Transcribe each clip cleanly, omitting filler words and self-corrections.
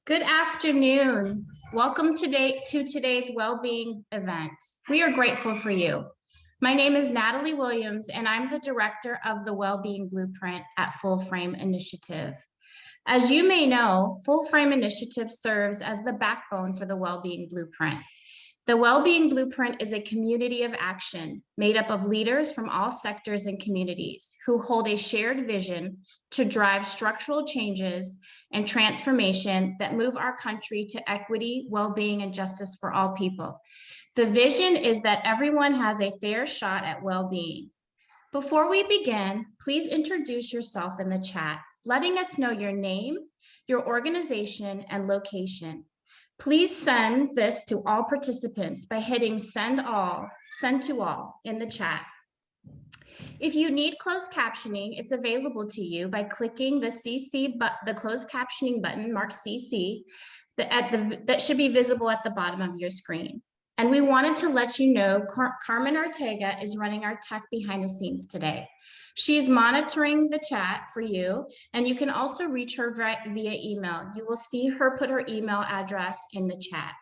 Good afternoon. Welcome to today's well-being event. We are grateful for you. My name is Natalie Williams, and I'm the director of the Wellbeing Blueprint at Full Frame Initiative. As you may know, Full Frame Initiative serves as the backbone for the Wellbeing Blueprint. The Wellbeing Blueprint is a community of action made up of leaders from all sectors and communities who hold a shared vision to drive structural changes and transformation that move our country to equity, well-being, and justice for all people. The vision is that everyone has a fair shot at well-being. Before we begin, please introduce yourself in the chat, letting us know your name, your organization, and location. Please send this to all participants by hitting send to all in the chat. If you need closed captioning, it's available to you by clicking the the closed captioning button marked CC that should be visible at the bottom of your screen. And we wanted to let you know Carmen Ortega is running our tech behind the scenes today. She's monitoring the chat for you, and you can also reach her via email. You will see her put her email address in the chat.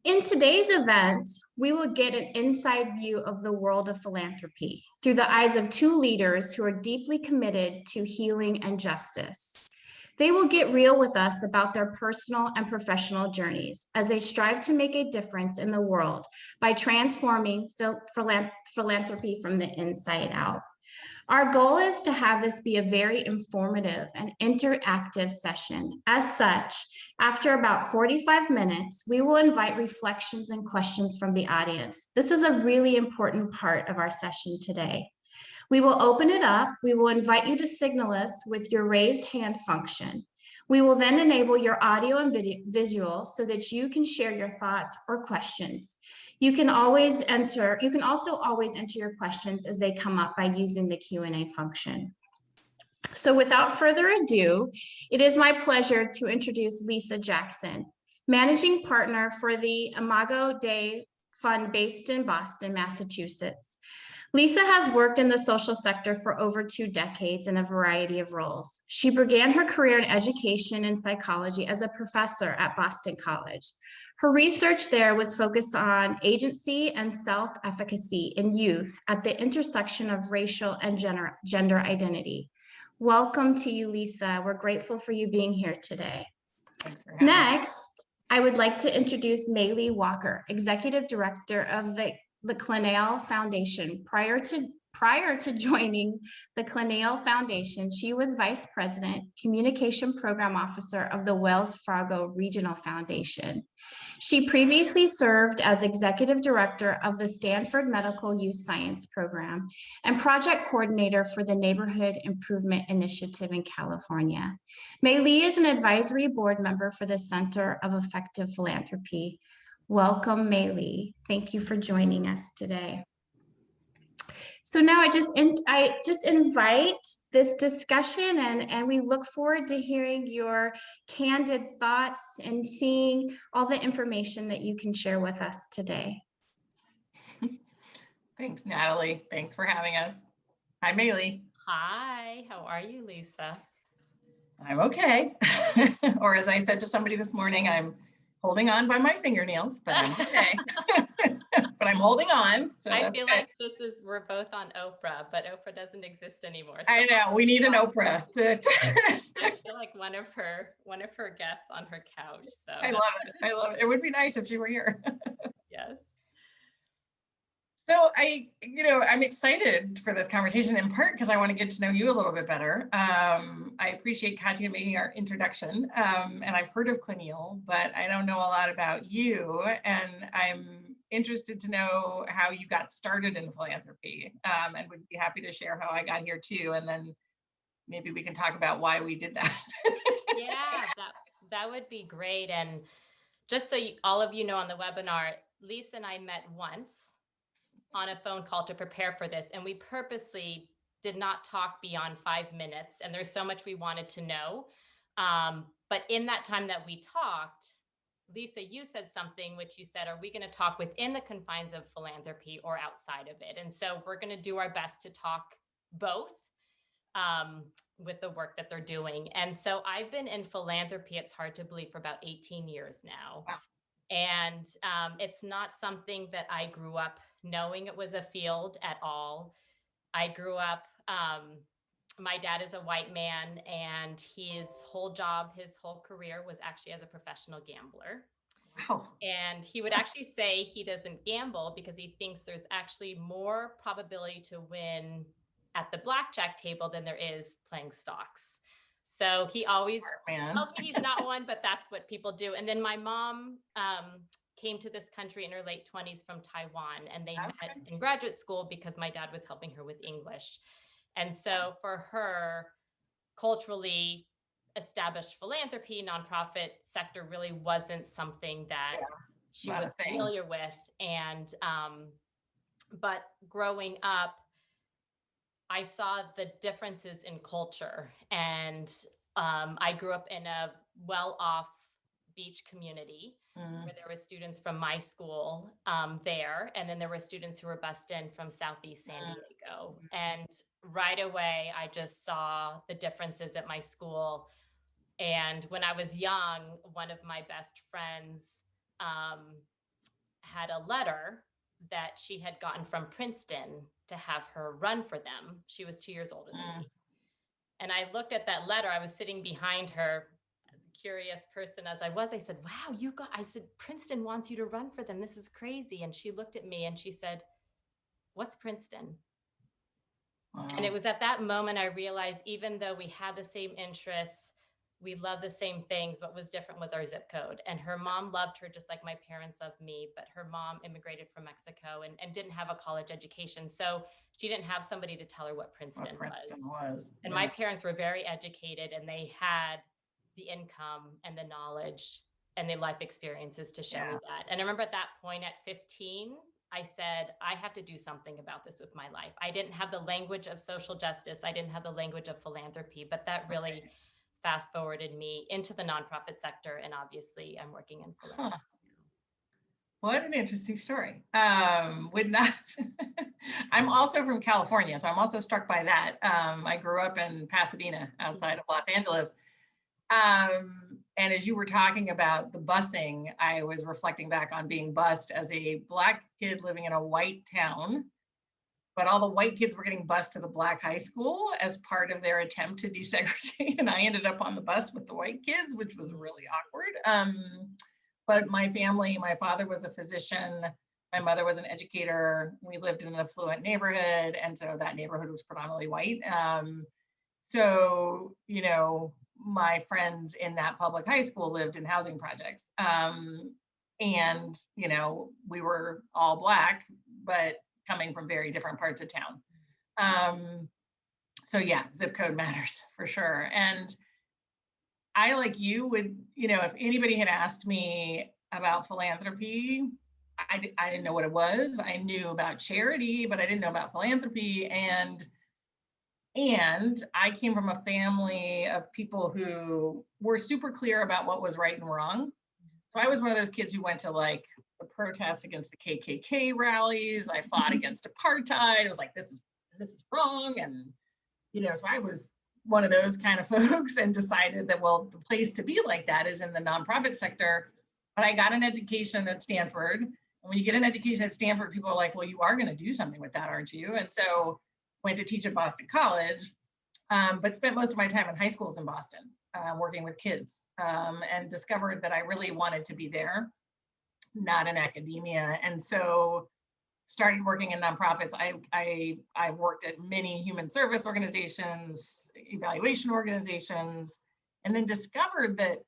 In today's event, we will get an inside view of the world of philanthropy through the eyes of two leaders who are deeply committed to healing and justice. They will get real with us about their personal and professional journeys as they strive to make a difference in the world by transforming philanthropy from the inside out. Our goal is to have this be a very informative and interactive session. As such, after about 45 minutes, we will invite reflections and questions from the audience. This is a really important part of our session today. We will open it up. We will invite you to signal us with your raised hand function. We will then enable your audio and visual so that you can share your thoughts or questions. You can also always enter your questions as they come up by using the Q&A function. So without further ado, it is my pleasure to introduce Lisa Jackson, Managing Partner for the Imago Dei Fund based in Boston, Massachusetts. Lisa has worked in the social sector for over 2 decades in a variety of roles. She began her career in education and psychology as a professor at Boston College. Her research there was focused on agency and self-efficacy in youth at the intersection of racial and gender identity. Welcome to you, Lisa. We're grateful for you being here today. Thanks for having me. Next, I would like to introduce Maylee Walker, Executive Director of the Clinail Foundation. Prior to joining the Clinail Foundation, she was Vice President, Communication Program Officer of the Wells Fargo Regional Foundation. She previously served as Executive Director of the Stanford Medical Youth Science Program and Project Coordinator for the Neighborhood Improvement Initiative in California. Maylee is an advisory board member for the Center of Effective Philanthropy. Welcome, Maylee. Thank you for joining us today. So now I just invite this discussion, and we look forward to hearing your candid thoughts and seeing all the information that you can share with us today. Thanks, Natalie. Thanks for having us. Hi, Maylee. Hi, how are you, Lisa? I'm okay. Or as I said to somebody this morning, I'm holding on by my fingernails, but I'm okay. But I'm holding on. So I feel like we're both on Oprah, but Oprah doesn't exist anymore. So I know, we need an Oprah. I feel like one of her guests on her couch. So I love it. I love it. It would be nice if she were here. Yes. So I'm excited for this conversation in part because I want to get to know you a little bit better. I appreciate Katya making our introduction, and I've heard of Clinail, but I don't know a lot about you, and I'm interested to know how you got started in philanthropy, and would be happy to share how I got here too, and then maybe we can talk about why we did that. Yeah, that would be great. And just so all of you know, on the webinar, Lisa and I met once on a phone call to prepare for this, and we purposely did not talk beyond 5 minutes, and there's so much we wanted to know. But in that time that we talked, Lisa, you said something which you said, are we going to talk within the confines of philanthropy or outside of it? And so we're going to do our best to talk both. with the work that they're doing. And so I've been in philanthropy, it's hard to believe, for about 18 years now. Wow. And it's not something that I grew up knowing it was a field at all. I grew up, my dad is a white man, and his whole job, his whole career was actually as a professional gambler. Wow. And he would actually say he doesn't gamble because he thinks there's actually more probability to win at the blackjack table than there is playing stocks. So he always tells me he's not one, but that's what people do. And then my mom came to this country in her late 20s from Taiwan, and they met in graduate school because my dad was helping her with English. And so for her, culturally established philanthropy, nonprofit sector really wasn't something that she was familiar with. And, but growing up, I saw the differences in culture. And I grew up in a well-off beach community where there were students from my school there. And then there were students who were bused in from Southeast San Diego. And right away, I just saw the differences at my school. And when I was young, one of my best friends had a letter that she had gotten from Princeton to have her run for them. She was 2 years older than me. And I looked at that letter. I was sitting behind her, as a curious person as I was. I said, wow, I said, Princeton wants you to run for them. This is crazy. And she looked at me and she said, what's Princeton? Wow. And it was at that moment I realized, even though we had the same interests, we loved the same things, what was different was our zip code. And her mom loved her just like my parents loved me, but her mom immigrated from Mexico and didn't have a college education. So she didn't have somebody to tell her what Princeton was. And my parents were very educated, and they had the income and the knowledge and the life experiences to show me that. And I remember at that point at 15, I said, I have to do something about this with my life. I didn't have the language of social justice. I didn't have the language of philanthropy, but that really fast forwarded me into the nonprofit sector. And obviously I'm working in philanthropy. What an interesting story. Would not, I'm also from California, so I'm also struck by that. I grew up in Pasadena outside of Los Angeles. And as you were talking about the busing, I was reflecting back on being bused as a Black kid living in a white town, but all the white kids were getting bused to the Black high school as part of their attempt to desegregate. And I ended up on the bus with the white kids, which was really awkward. But my family, my father was a physician, my mother was an educator. We lived in an affluent neighborhood, and so that neighborhood was predominantly white. So, you know, my friends in that public high school lived in housing projects. And, you know, we were all Black, but coming from very different parts of town. So yeah, zip code matters for sure. And I, like you, would, you know, if anybody had asked me about philanthropy, I didn't know what it was. I knew about charity, but I didn't know about philanthropy. And I came from a family of people who were super clear about what was right and wrong. So I was one of those kids who went to like the protests against the KKK rallies. I fought against apartheid. I was like, this is wrong. And, you know, so I was one of those kind of folks and decided that, well, the place to be like that is in the nonprofit sector. But I got an education at Stanford. And when you get an education at Stanford, people are like, well, you are going to do something with that, aren't you? And so went to teach at Boston College, but spent most of my time in high schools in Boston, working with kids, and discovered that I really wanted to be there, not in academia. And so started working in nonprofits. I've worked at many human service organizations, evaluation organizations, and then discovered that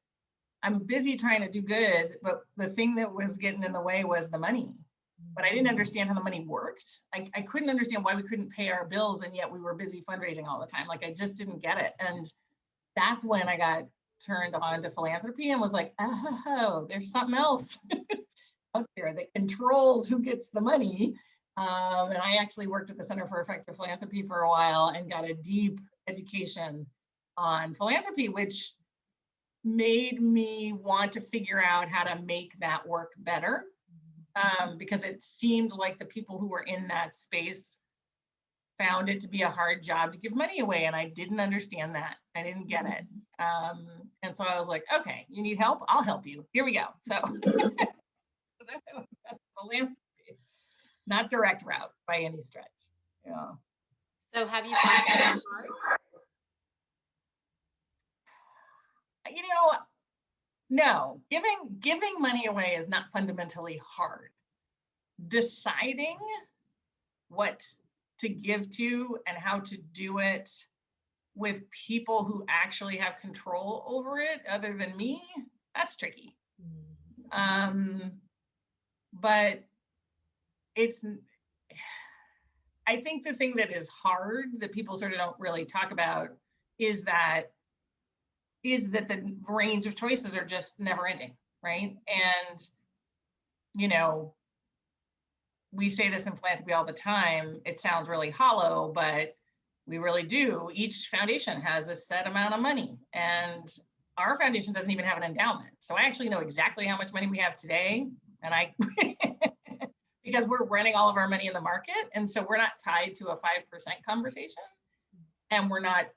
I'm busy trying to do good, but the thing that was getting in the way was the money. But I didn't understand how the money worked. I couldn't understand why we couldn't pay our bills, and yet we were busy fundraising all the time. Like, I just didn't get it. And that's when I got turned on to philanthropy and was like, oh, there's something else out there that controls who gets the money. And I actually worked at the Center for Effective Philanthropy for a while and got a deep education on philanthropy, which made me want to figure out how to make that work better. Because it seemed like the people who were in that space found it to be a hard job to give money away. And I didn't understand that. I didn't get it. And so I was like, okay, you need help? I'll help you. Here we go. So that's philanthropy, not direct route by any stretch. Yeah. So have you found it hard? You know, no, giving money away is not fundamentally hard. Deciding what to give to and how to do it with people who actually have control over it other than me, that's tricky. But I think the thing that is hard that people sort of don't really talk about is that the range of choices are just never ending, right? And, you know, we say this in philanthropy all the time. It sounds really hollow, but we really do. Each foundation has a set amount of money, and our foundation doesn't even have an endowment. So I actually know exactly how much money we have today, and because we're running all of our money in the market, and so we're not tied to a 5% conversation, and we're not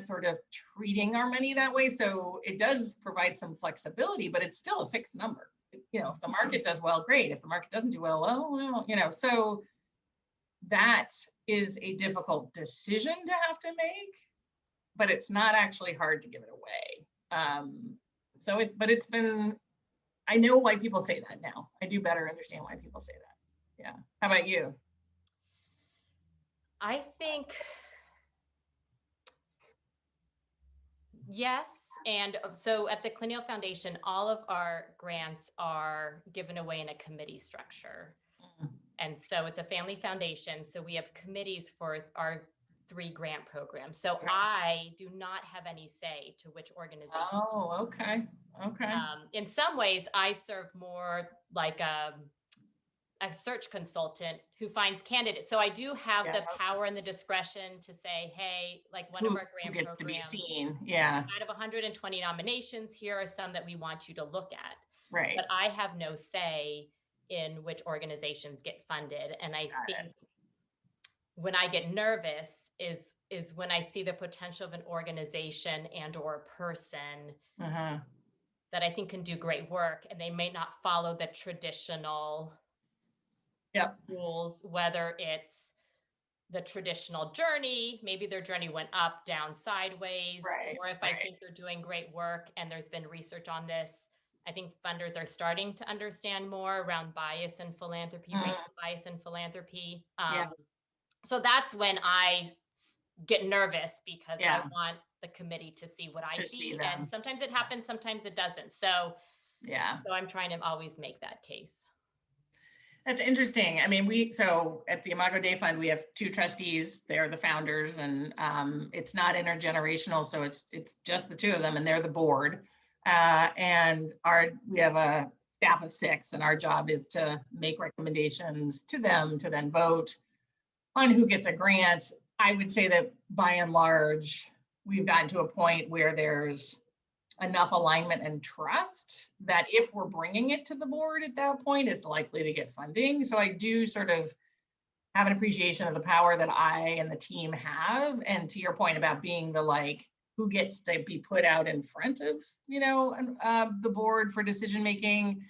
sort of treating our money that way. So it does provide some flexibility, but it's still a fixed number. You know, if the market does well, great. If the market doesn't do well, you know, so that is a difficult decision to have to make, but it's not actually hard to give it away. But it's been, I know why people say that now. I do better understand why people say that. Yeah. How about you? I think yes. And so at the Clinial Foundation, all of our grants are given away in a committee structure. And so it's a family foundation. So we have committees for our 3 grant programs. So I do not have any say to which organization. Oh, okay. Okay. In some ways, I serve more like a search consultant who finds candidates. So I do have the power and the discretion to say, hey, like one of our grant gets programs to be seen. Yeah. Out of 120 nominations, here are some that we want you to look at. Right. But I have no say in which organizations get funded. And I think when I get nervous is when I see the potential of an organization and or a person that I think can do great work, and they may not follow the traditional rules, whether it's the traditional journey, maybe their journey went up, down, sideways, or if I think they're doing great work and there's been research on this. I think funders are starting to understand more around bias in philanthropy, racial bias in philanthropy. So that's when I get nervous because I want the committee to see what I see. And sometimes it happens, sometimes it doesn't. So I'm trying to always make that case. That's interesting. I mean, so at the Imago Dei Fund, we have 2 trustees. They're the founders, and it's not intergenerational. So it's just the 2 of them, and they're the board. And we have a staff of 6, and our job is to make recommendations to them to then vote on who gets a grant. I would say that by and large, we've gotten to a point where there's enough alignment and trust that if we're bringing it to the board at that point, it's likely to get funding. So I do sort of have an appreciation of the power that I and the team have. And to your point about being the who gets to be put out in front of, the board for decision making.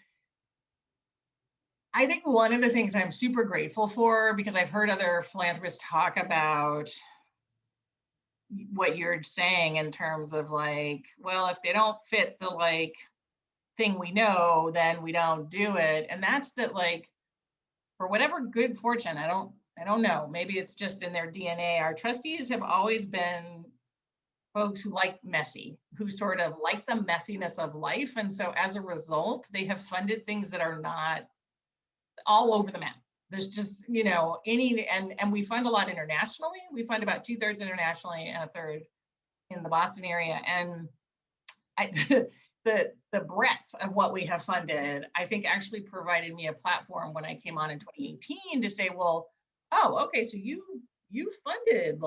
I think one of the things I'm super grateful for, because I've heard other philanthropists talk about what you're saying in terms of well, if they don't fit the thing we know, then we don't do it. And that's that for whatever good fortune, I don't know, maybe it's just in their DNA. Our trustees have always been folks who like messy, who sort of like the messiness of life. And so as a result, they have funded things that are not all over the map. There's just, and we fund a lot internationally. We fund about 2/3 internationally and 1/3 in the Boston area. And the breadth of what we have funded, I think actually provided me a platform when I came on in 2018 to say, well, oh, okay, so you funded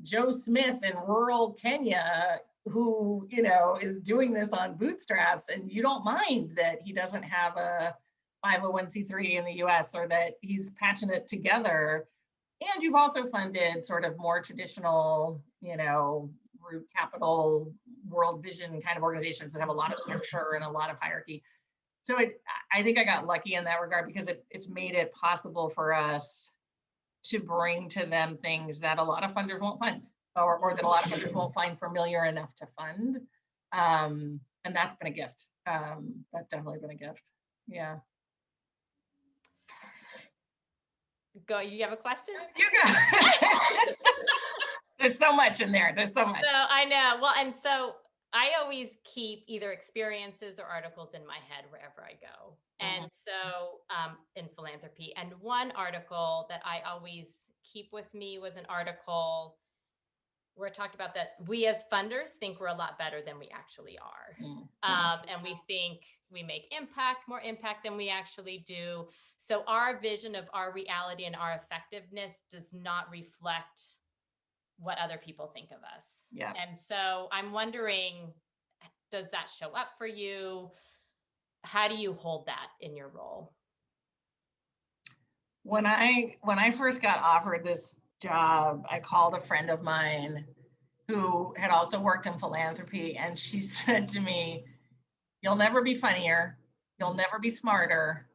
Joe Smith in rural Kenya, who, is doing this on bootstraps, and you don't mind that he doesn't have a 501c3 in the US, or that he's patching it together. And you've also funded sort of more traditional, root capital, world vision kind of organizations that have a lot of structure and a lot of hierarchy. So I think I got lucky in that regard because it's made it possible for us to bring to them things that a lot of funders won't fund, or that a lot of funders won't find familiar enough to fund. And that's been a gift. That's definitely been a gift. Yeah. Go, you have a question? You go. There's so much in there. There's so much. So I know. Well, and so I always keep either experiences or articles in my head wherever I go. And so in philanthropy, and one article that I always keep with me was an article where it talked about that we as funders think we're a lot better than we actually are. And we think we make more impact than we actually do. So our vision of our reality and our effectiveness does not reflect what other people think of us. Yeah. And so I'm wondering, does that show up for you? How do you hold that in your role? When I first got offered this job, I called a friend of mine who had also worked in philanthropy, and she said to me, "You'll never be funnier, you'll never be smarter,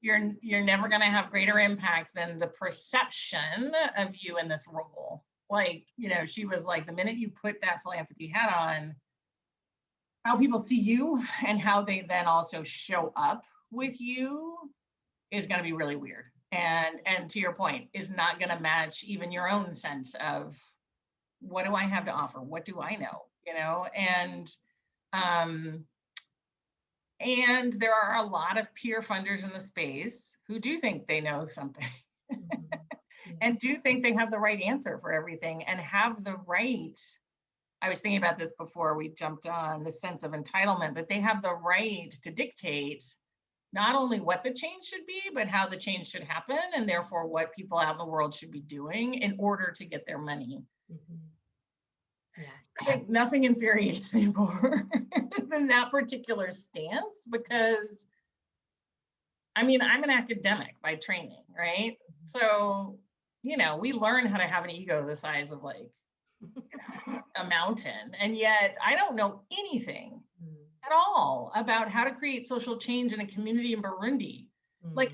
you're never going to have greater impact than the perception of you in this role." Like, she was like, the minute you put that philanthropy hat on, how people see you and how they then also show up with you is going to be really weird. And to your point, is not going to match even your own sense of, what do I have to offer? What do I know? And there are a lot of peer funders in the space who do think they know something and do think they have the right answer for everything and have the right. I was thinking about this before we jumped on, the sense of entitlement, that they have the right to dictate not only what the change should be, but how the change should happen, and therefore what people out in the world should be doing in order to get their money. Yeah. I think nothing infuriates me more than that particular stance, because I'm an academic by training, right? So, we learn how to have an ego the size of like a mountain, and yet I don't know anything at all about how to create social change in a community in Burundi. Like,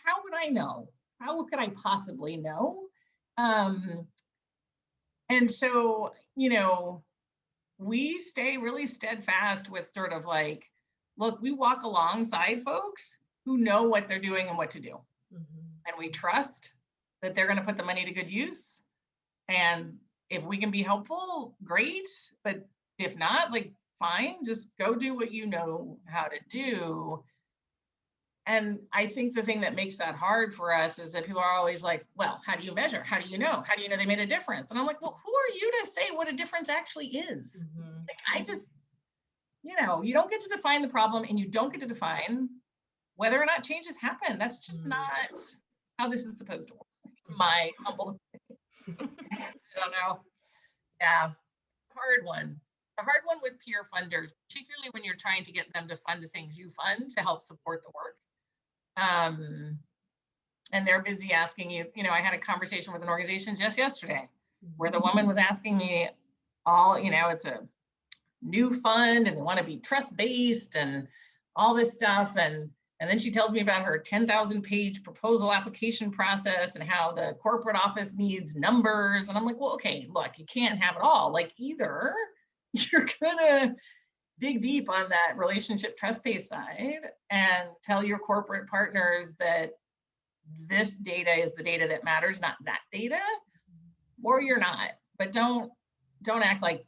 how would I know? How could I possibly know? And so, we stay really steadfast with sort of like, look, we walk alongside folks who know what they're doing and what to do. And we trust that they're going to put the money to good use. And if we can be helpful, great. But if not, like, fine, just go do what you know how to do. And I think the thing that makes that hard for us is that people are always like, well, how do you measure? How do you know? How do you know they made a difference? And I'm like, well, who are you to say what a difference actually is? Like, I just, you don't get to define the problem, and you don't get to define whether or not changes happen. That's just not how this is supposed to work. My humble opinion. I don't know. Yeah. Hard one. The hard one with peer funders, particularly when you're trying to get them to fund the things you fund to help support the work. And they're busy asking you, I had a conversation with an organization just yesterday where the woman was asking me it's a new fund and they want to be trust-based and all this stuff. And then she tells me about her 10,000 page proposal application process and how the corporate office needs numbers. And I'm like, well, okay, look, you can't have it all. Like, either you're gonna dig deep on that relationship trust-based side and tell your corporate partners that this data is the data that matters, not that data, or you're not. But don't act like,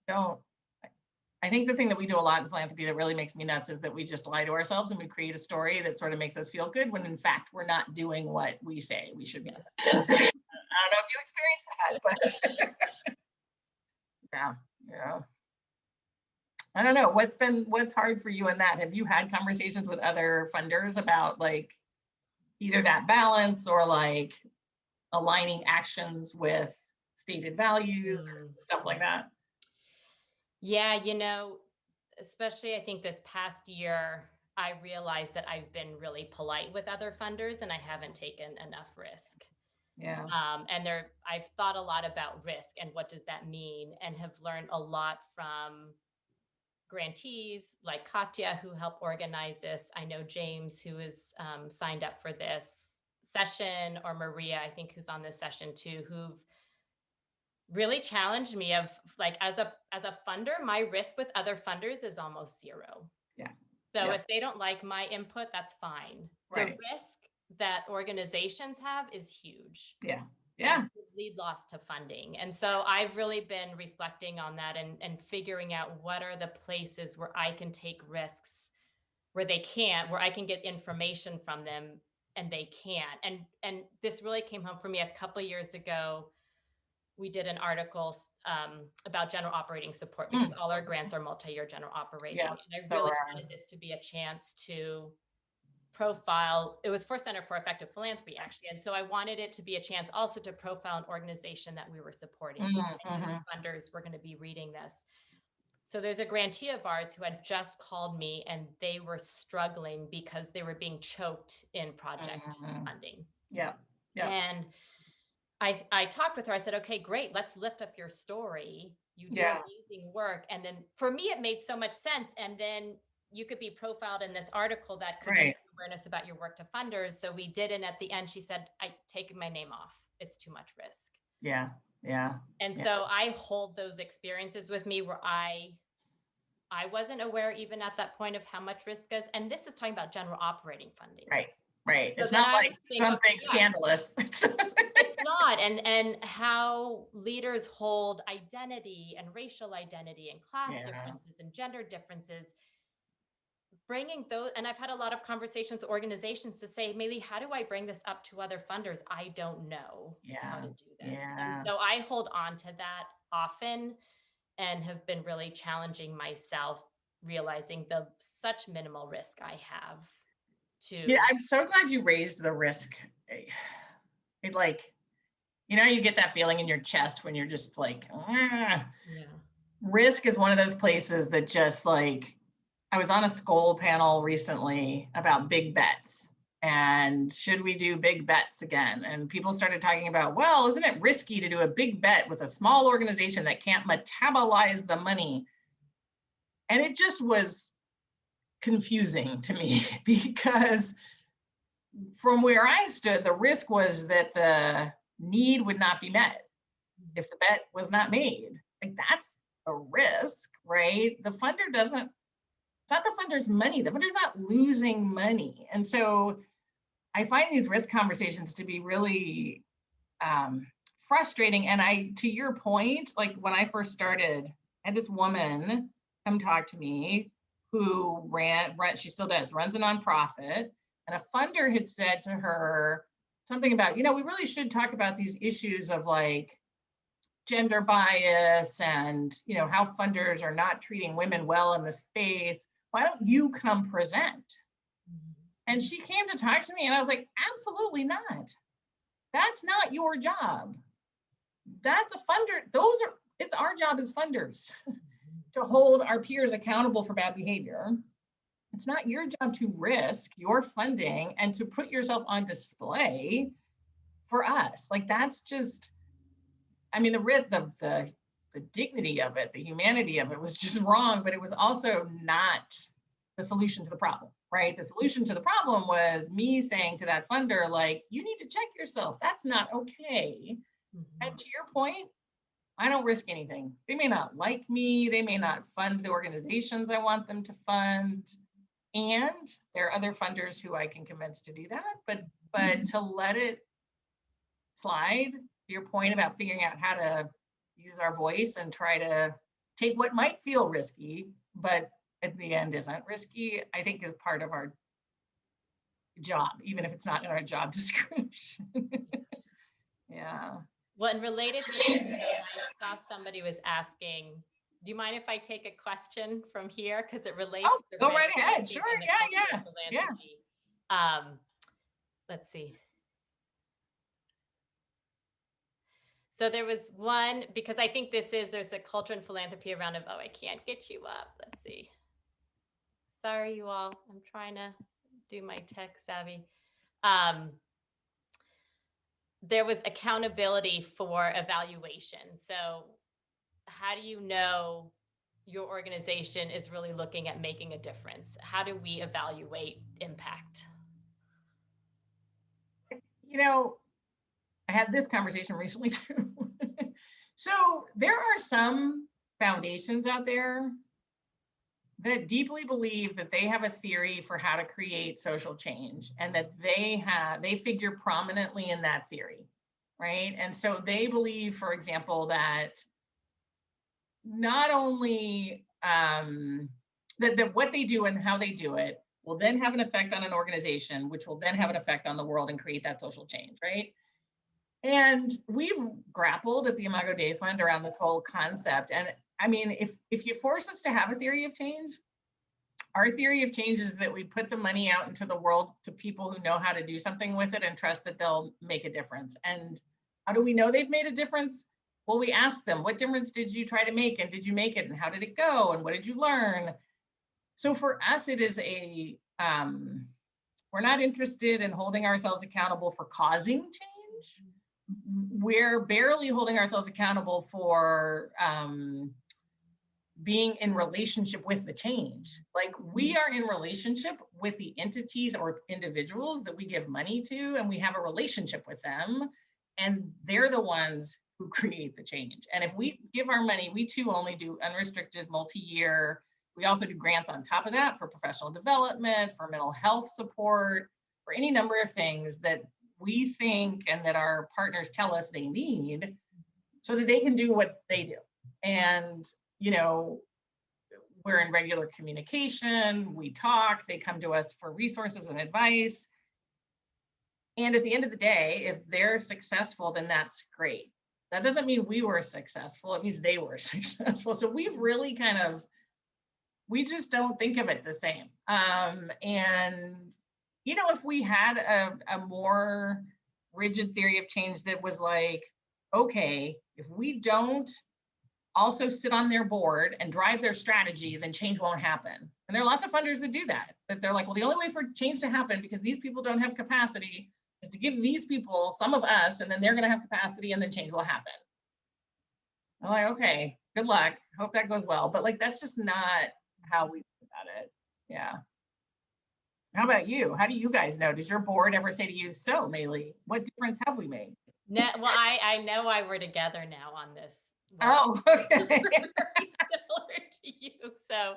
I think the thing that we do a lot in philanthropy that really makes me nuts is that we just lie to ourselves and we create a story that sort of makes us feel good when in fact we're not doing what we say we should be doing. I don't know if you experienced that, but yeah. I don't know, what's hard for you in that? Have you had conversations with other funders about like either that balance or like aligning actions with stated values or stuff like that? Yeah, especially I think this past year, I realized that I've been really polite with other funders and I haven't taken enough risk. Yeah. I've thought a lot about risk and what does that mean, and have learned a lot from grantees like Katya, who helped organize this. I know James, who is signed up for this session, or Maria, I think, who's on this session too, who've really challenged me of like, as a funder, my risk with other funders is almost zero. Yeah. So Yeah. if they don't like my input, that's fine. Right. The risk that organizations have is huge. Yeah. Yeah. And lead loss to funding. And so I've really been reflecting on that and figuring out what are the places where I can take risks where they can't, where I can get information from them and they can't. And this really came home for me a couple of years ago. We did an article about general operating support, because all our grants are multi-year general operating. Yeah, and I so really wanted this to be a chance to profile. It was for Center for Effective Philanthropy, actually. And so I wanted it to be a chance also to profile an organization that we were supporting. Funders were going to be reading this. So there's a grantee of ours who had just called me, and they were struggling because they were being choked in project funding. Yeah. Yeah. And I talked with her. I said, okay, great. Let's lift up your story. You do amazing work. And then for me, it made so much sense. And then you could be profiled in this article that could raise awareness about your work to funders. So we did. And at the end, she said, I take my name off. It's too much risk. Yeah. Yeah. And so I hold those experiences with me where I wasn't aware even at that point of how much risk is. And this is talking about general operating funding. Right. Right. So it's not like something scandalous. It's not. And how leaders hold identity and racial identity and class differences and gender differences, bringing those. And I've had a lot of conversations with organizations to say, Maylee, how do I bring this up to other funders? I don't know how to do this. And so I hold on to that often, and have been really challenging myself, realizing the such minimal risk I have to. Yeah, I'm so glad you raised the risk. It like, you get that feeling in your chest when you're just like, risk is one of those places that just like, I was on a Skoll panel recently about big bets. And should we do big bets again? And people started talking about, well, isn't it risky to do a big bet with a small organization that can't metabolize the money? And it just was confusing to me, because from where I stood, the risk was that the need would not be met if the bet was not made. Like, that's a risk, right? The funder doesn't, it's not the funder's money. The funder's not losing money. And so I find these risk conversations to be really frustrating. And to your point, like when I first started, I had this woman come talk to me who she still does, runs a nonprofit. And a funder had said to her something about, we really should talk about these issues of like gender bias and, how funders are not treating women well in the space. Why don't you come present? And she came to talk to me, and I was like, absolutely not. That's not your job. That's a funder. It's our job as funders to hold our peers accountable for bad behavior. It's not your job to risk your funding and to put yourself on display for us. Like, that's just, the risk, the dignity of it, the humanity of it was just wrong, but it was also not the solution to the problem, right? The solution to the problem was me saying to that funder, like, you need to check yourself. That's not okay. And to your point, I don't risk anything. They may not like me. They may not fund the organizations I want them to fund. And there are other funders who I can convince to do that. But to let it slide, your point about figuring out how to use our voice and try to take what might feel risky, but at the end isn't risky, I think is part of our job, even if it's not in our job description. Yeah. Well, and related to this, I saw somebody was asking, do you mind if I take a question from here? Because it relates to go right ahead. Sure. Yeah. Let's see. So there was one, because I think there's a culture in philanthropy around I can't get you up. Let's see. Sorry, you all. I'm trying to do my tech savvy. there was accountability for evaluation. So how do you know your organization is really looking at making a difference? How do we evaluate impact? You know, I had this conversation recently too. So there are some foundations out there that deeply believe that they have a theory for how to create social change, and that they figure prominently in that theory, right? And so they believe, for example, that not only that what they do and how they do it will then have an effect on an organization, which will then have an effect on the world and create that social change, right? And we've grappled at the Imago Dei Fund around this whole concept. And I mean, if you force us to have a theory of change, our theory of change is that we put the money out into the world to people who know how to do something with it and trust that they'll make a difference. And how do we know they've made a difference? Well, we ask them, what difference did you try to make? And did you make it? And how did it go? And what did you learn? So for us, it is we're not interested in holding ourselves accountable for causing change. We're barely holding ourselves accountable for being in relationship with the change. Like, we are in relationship with the entities or individuals that we give money to, and we have a relationship with them, and they're the ones who create the change. And if we give our money, we too only do unrestricted multi-year. We also do grants on top of that for professional development, for mental health support, for any number of things that we think and that our partners tell us they need so that they can do what they do. And, you know, we're in regular communication, we talk, they come to us for resources and advice. And at the end of the day, if they're successful, then that's great. That doesn't mean we were successful, it means they were successful. So we've really we just don't think of it the same. And, you know, if we had a more rigid theory of change that was like, okay, if we don't also sit on their board and drive their strategy, then change won't happen. And there are lots of funders that do that they're like, well, the only way for change to happen, because these people don't have capacity, is to give these people some of us, and then they're going to have capacity, and then change will happen. I'm like, okay, good luck. Hope that goes well. But like, that's just not how we think about it. Yeah. How about you? How do you guys know? Does your board ever say to you, so Maylee, what difference have we made? No, well, I know why we're together now on this. Oh, okay. It's very similar to you. So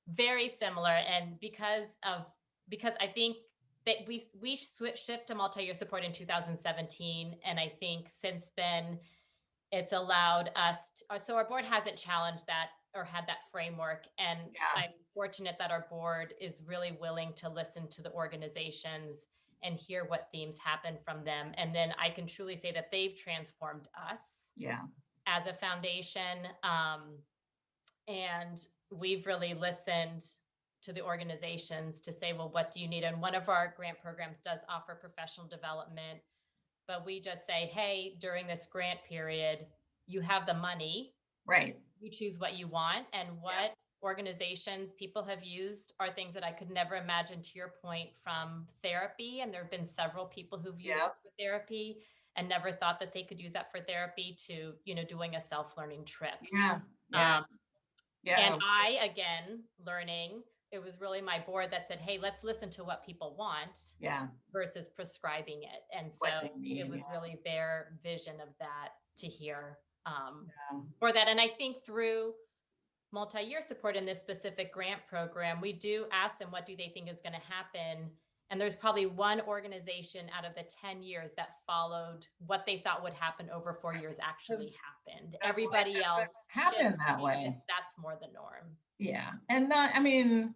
very similar. And because I think that we shipped to multi-year support in 2017. And I think since then, it's allowed us so our board hasn't challenged that or had that framework. And yeah. I'm fortunate that our board is really willing to listen to the organizations and hear what themes happen from them. And then I can truly say that they've transformed us as a foundation. And we've really listened to the organizations to say, well, what do you need? And one of our grant programs does offer professional development, but we just say, hey, during this grant period, you have the money, right? You choose what you want. And what organizations people have used are things that I could never imagine, to your point, from therapy. And there have been several people who've used it for therapy and never thought that they could use that for therapy, to, you know, doing a self-learning trip. And I, again, learning, it was really my board that said, hey, let's listen to what people want versus prescribing it. And so it was really their vision of that to hear for that. And I think through multi-year support in this specific grant program, we do ask them, what do they think is going to happen? And there's probably one organization out of the 10 years that followed what they thought would happen over 4 years actually happened. Everybody else happened that way. That's more the norm. Yeah. And not, I mean,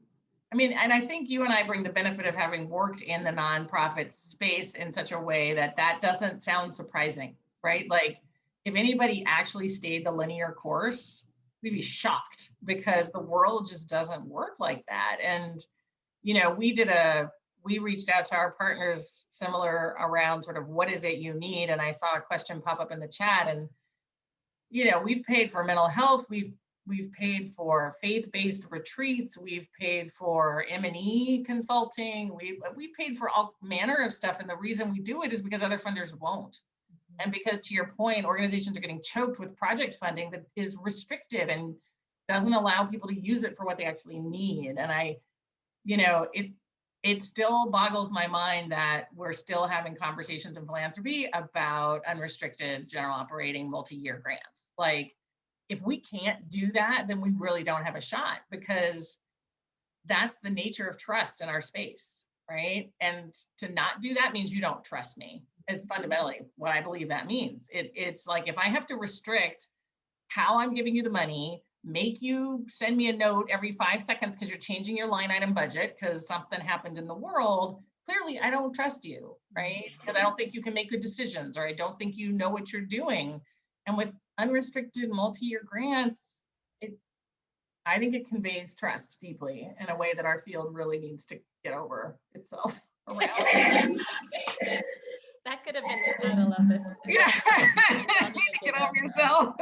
and I think you and I bring the benefit of having worked in the nonprofit space in such a way that that doesn't sound surprising, right? Like, if anybody actually stayed the linear course, we'd be shocked, because the world just doesn't work like that. And, you know, we reached out to our partners similar around sort of, what is it you need? And I saw a question pop up in the chat, and, you know, we've paid for mental health. We've we've paid for faith-based retreats, we've paid for M&E consulting, we've paid for all manner of stuff. And the reason we do it is because other funders won't. And because, to your point, organizations are getting choked with project funding that is restricted and doesn't allow people to use it for what they actually need. And it still boggles my mind that we're still having conversations in philanthropy about unrestricted general operating multi-year grants. Like, if we can't do that, then we really don't have a shot, because that's the nature of trust in our space, right? And to not do that means you don't trust me, is fundamentally what I believe that means. It's like, if I have to restrict how I'm giving you the money, make you send me a note every 5 seconds because you're changing your line item budget because something happened in the world, clearly I don't trust you, right? Because I don't think you can make good decisions, or I don't think you know what you're doing. And with unrestricted multi-year grants, I think it conveys trust deeply in a way that our field really needs to get over itself around. That could have been the title of this. Yeah. Get over yourself.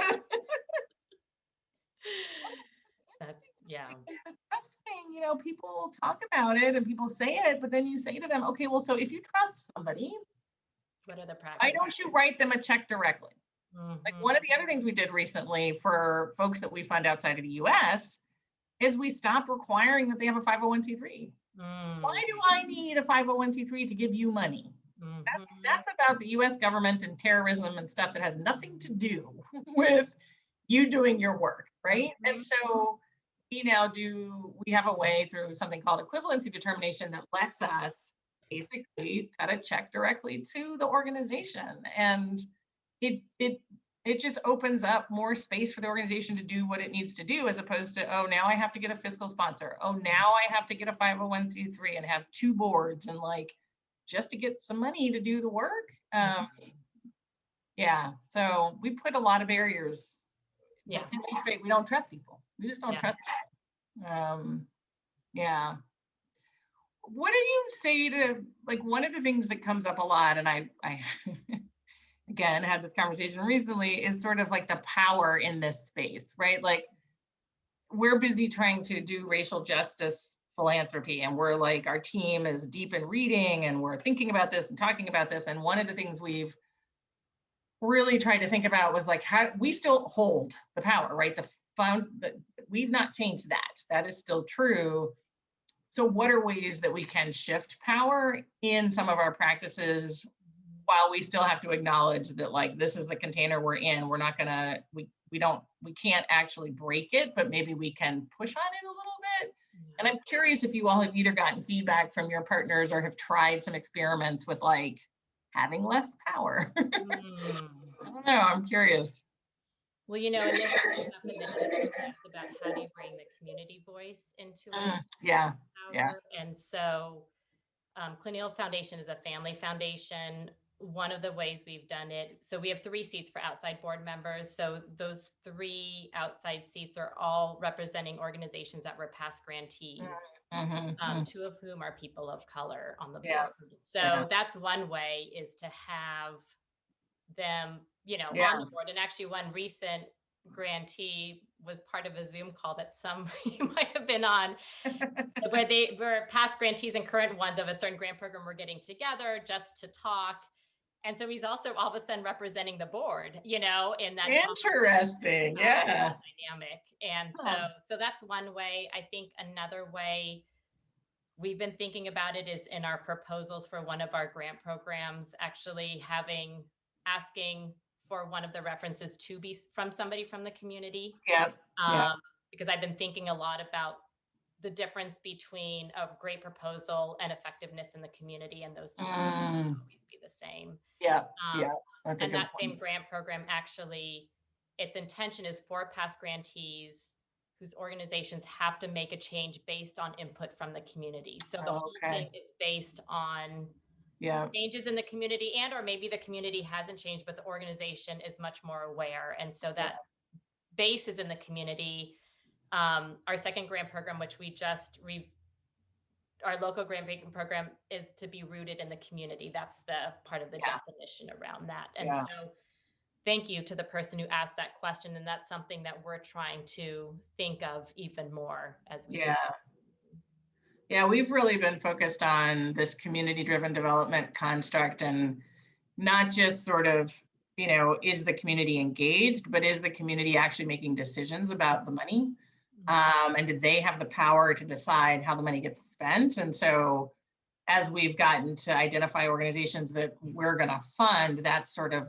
That's, yeah. It's the trust thing, people talk about it and people say it, but then you say to them, okay, well, so if you trust somebody, what are the practices? why don't you write them a check directly? Like, one of the other things we did recently for folks that we fund outside of the US is we stopped requiring that they have a 501c3. Why do I need a 501c3 to give you money? That's about the US government and terrorism and stuff that has nothing to do with you doing your work, right? And so we have a way through something called equivalency determination that lets us basically cut a check directly to the organization. And it just opens up more space for the organization to do what it needs to do, as opposed to, oh, now I have to get a fiscal sponsor. Oh, now I have to get a 501c3 and have 2 boards, and like, just to get some money to do the work. Yeah, so we put a lot of barriers that demonstrate we don't trust people. We just don't trust people. Yeah. What do you say to, like, one of the things that comes up a lot, and I again had this conversation recently, is sort of like the power in this space, right? Like, we're busy trying to do racial justice philanthropy, and we're like, our team is deep in reading and we're thinking about this and talking about this. And one of the things we've really tried to think about was like, how we still hold the power, right? We've not changed that. That is still true. So what are ways that we can shift power in some of our practices while we still have to acknowledge that, like, this is the container we're in. We're not gonna, we can't actually break it, but maybe we can push on it a little bit. And I'm curious if you all have either gotten feedback from your partners or have tried some experiments with, like, having less power. I don't know, I'm curious. Well, and this comes up in the teaching class about how do you bring the community voice into it. Yeah. And so Clinial Foundation is a family foundation. One of the ways we've done it, so we have 3 seats for outside board members. So those 3 outside seats are all representing organizations that were past grantees, 2 of whom are people of color on the board. So that's one way, is to have them, on the board. And actually, one recent grantee was part of a Zoom call that some you might have been on, where they were past grantees and current ones of a certain grant program were getting together just to talk. And so he's also all of a sudden representing the board, in that interesting, dynamic. And so that's one way. I think another way we've been thinking about it is in our proposals for one of our grant programs, actually asking for one of the references to be from somebody from the community. Because I've been thinking a lot about the difference between a great proposal and effectiveness in the community, and those two don't always be the same. And that same grant program, actually, its intention is for past grantees whose organizations have to make a change based on input from the community. So the whole thing is based on changes in the community, and or maybe the community hasn't changed, but the organization is much more aware. And so that base is in the community. Our second grant program, which we just our local grant making program, is to be rooted in the community. That's the part of the definition around that. And so thank you to the person who asked that question. And that's something that we're trying to think of even more as we do. Yeah, we've really been focused on this community-driven development construct, and not just sort of, is the community engaged, but is the community actually making decisions about the money? And do they have the power to decide how the money gets spent? And so as we've gotten to identify organizations that we're going to fund, that's sort of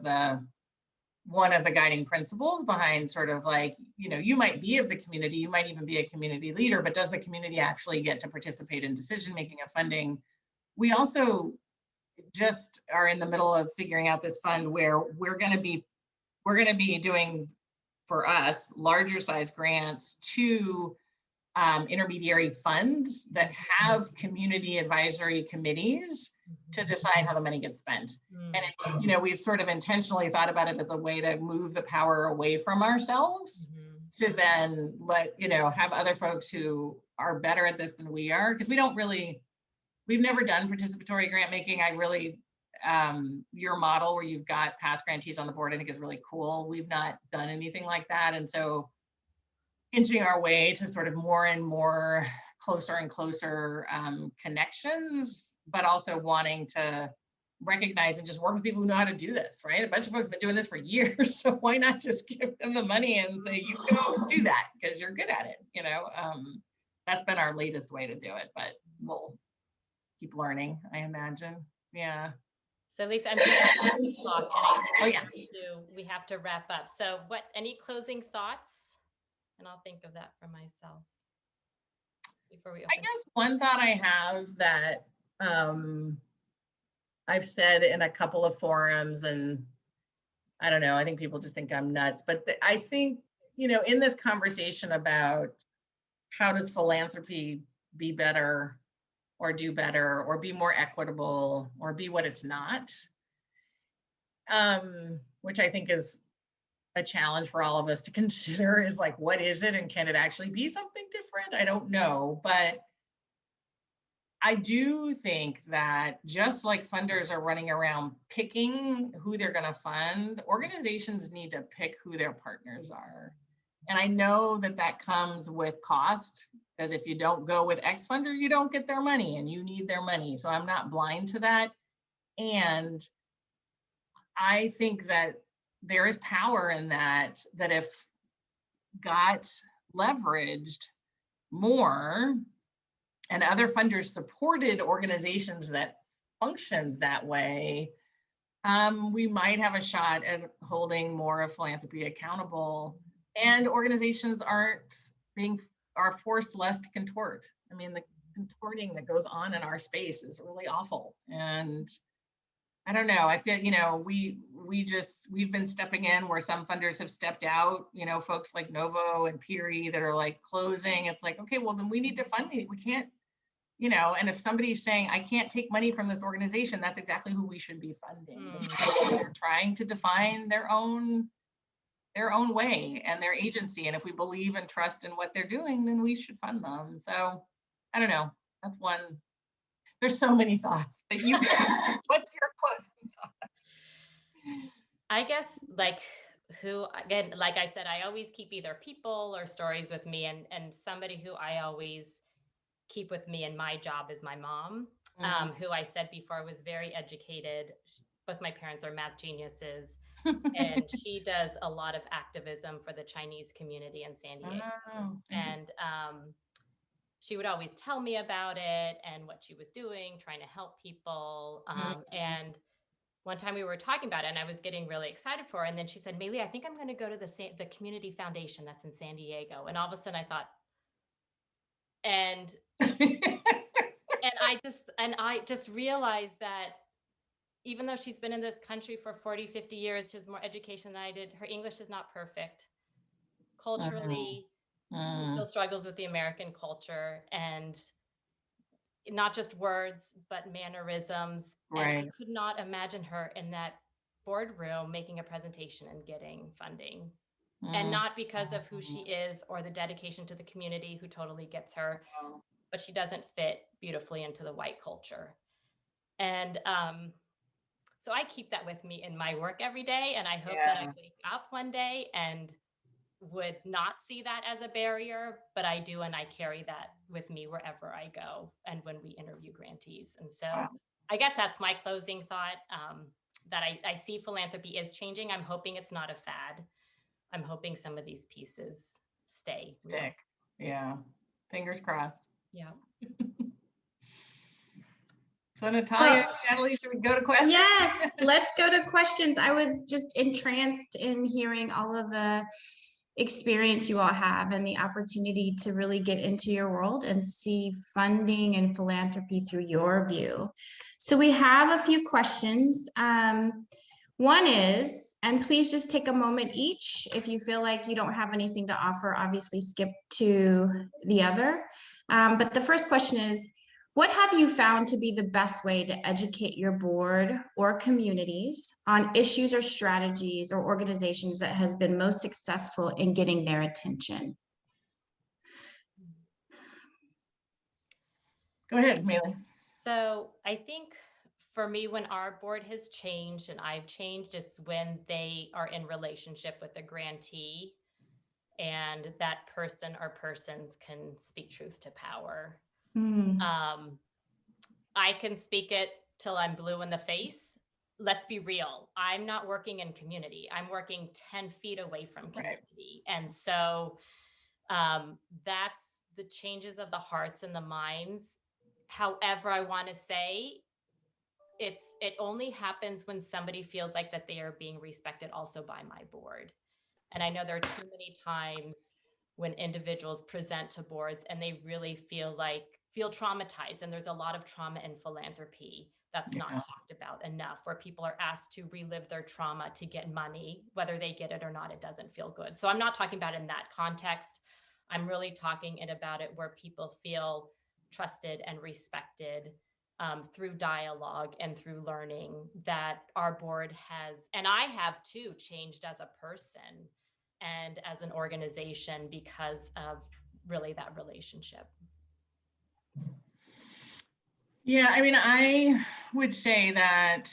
one of the guiding principles behind sort of like, you might be of the community, you might even be a community leader, but does the community actually get to participate in decision making of funding? We also just are in the middle of figuring out this fund where we're going to be doing, for us, larger size grants to intermediary funds that have community advisory committees to decide how the money gets spent. And it's, we've sort of intentionally thought about it as a way to move the power away from ourselves to then have other folks who are better at this than we are, because we've never done participatory grant making. Your model where you've got past grantees on the board, I think is really cool. We've not done anything like that. And so inching our way to sort of more and more closer and closer connections, but also wanting to recognize and just work with people who know how to do this, right? A bunch of folks have been doing this for years, so why not just give them the money and say, you go do that because you're good at it, That's been our latest way to do it, but we'll keep learning, I imagine. Yeah. So Lisa, I'm just talk, and we have to wrap up. So any closing thoughts? And I'll think of that for myself before we open. I guess one thought I have that I've said in a couple of forums, and I don't know, I think people just think I'm nuts, but I think, in this conversation about how does philanthropy be better or do better or be more equitable or be what it's not, which I think is a challenge for all of us to consider, is like, what is it and can it actually be something different? I don't know, but I do think that just like funders are running around picking who they're going to fund, organizations need to pick who their partners are. And I know that comes with cost, because if you don't go with X funder, you don't get their money and you need their money. So I'm not blind to that. And I think that there is power in that if got leveraged more and other funders supported organizations that functioned that way, we might have a shot at holding more of philanthropy accountable, and organizations are forced less to contort. I mean, the contorting that goes on in our space is really awful. And I don't know. I feel, we've been stepping in where some funders have stepped out, folks like Novo and Peary that are like closing. It's like, okay, well, then we need to fund these. We can't, and if somebody's saying, I can't take money from this organization, that's exactly who we should be funding. They're trying to define their own way and their agency. And if we believe and trust in what they're doing, then we should fund them. So I don't know. That's one. There's so many thoughts, but what's your closing thought? I guess again, like I said, I always keep either people or stories with me, and somebody who I always keep with me in my job is my mom, who I said before was very educated. Both my parents are math geniuses, and she does a lot of activism for the Chinese community in San Diego. And she would always tell me about it and what she was doing, trying to help people. And one time we were talking about it and I was getting really excited for her. And then she said, Maylee, I think I'm going to go to the community foundation that's in San Diego. And all of a sudden I thought, and I just realized that even though she's been in this country for 40, 50 years, she has more education than I did. Her English is not perfect. Culturally, still struggles with the American culture, and not just words, but mannerisms. Right. And I could not imagine her in that boardroom making a presentation and getting funding. And not because of who she is or the dedication to the community, who totally gets her, but she doesn't fit beautifully into the white culture. And So I keep that with me in my work every day. And I hope that I wake up one day and would not see that as a barrier, but I do. And I carry that with me wherever I go and when we interview grantees. And so I guess that's my closing thought, that I see philanthropy is changing. I'm hoping it's not a fad. I'm hoping some of these pieces stick. Yeah. Fingers crossed. Yeah. So Natalia, Natalie, should we go to questions? Yes, let's go to questions. I was just entranced in hearing all of the experience you all have and the opportunity to really get into your world and see funding and philanthropy through your view. So we have a few questions. One is, and please just take a moment each. If you feel like you don't have anything to offer, obviously skip to the other. But the first question is, what have you found to be the best way to educate your board or communities on issues or strategies or organizations that has been most successful in getting their attention? Go ahead, Mealy. So I think for me, when our board has changed and I've changed, it's when they are in relationship with the grantee and that person or persons can speak truth to power. I can speak it till I'm blue in the face. Let's be real. I'm not working in community. I'm working 10 feet away from community. Right. And so that's the changes of the hearts and the minds. However, I want to say it only happens when somebody feels like that they are being respected also by my board. And I know there are too many times when individuals present to boards and they really feel traumatized. And there's a lot of trauma in philanthropy that's not talked about enough, where people are asked to relive their trauma to get money, whether they get it or not, it doesn't feel good. So I'm not talking about in that context. I'm really talking about it where people feel trusted and respected through dialogue and through learning, that our board has, and I have too, changed as a person and as an organization because of really that relationship. Yeah, I mean, I would say that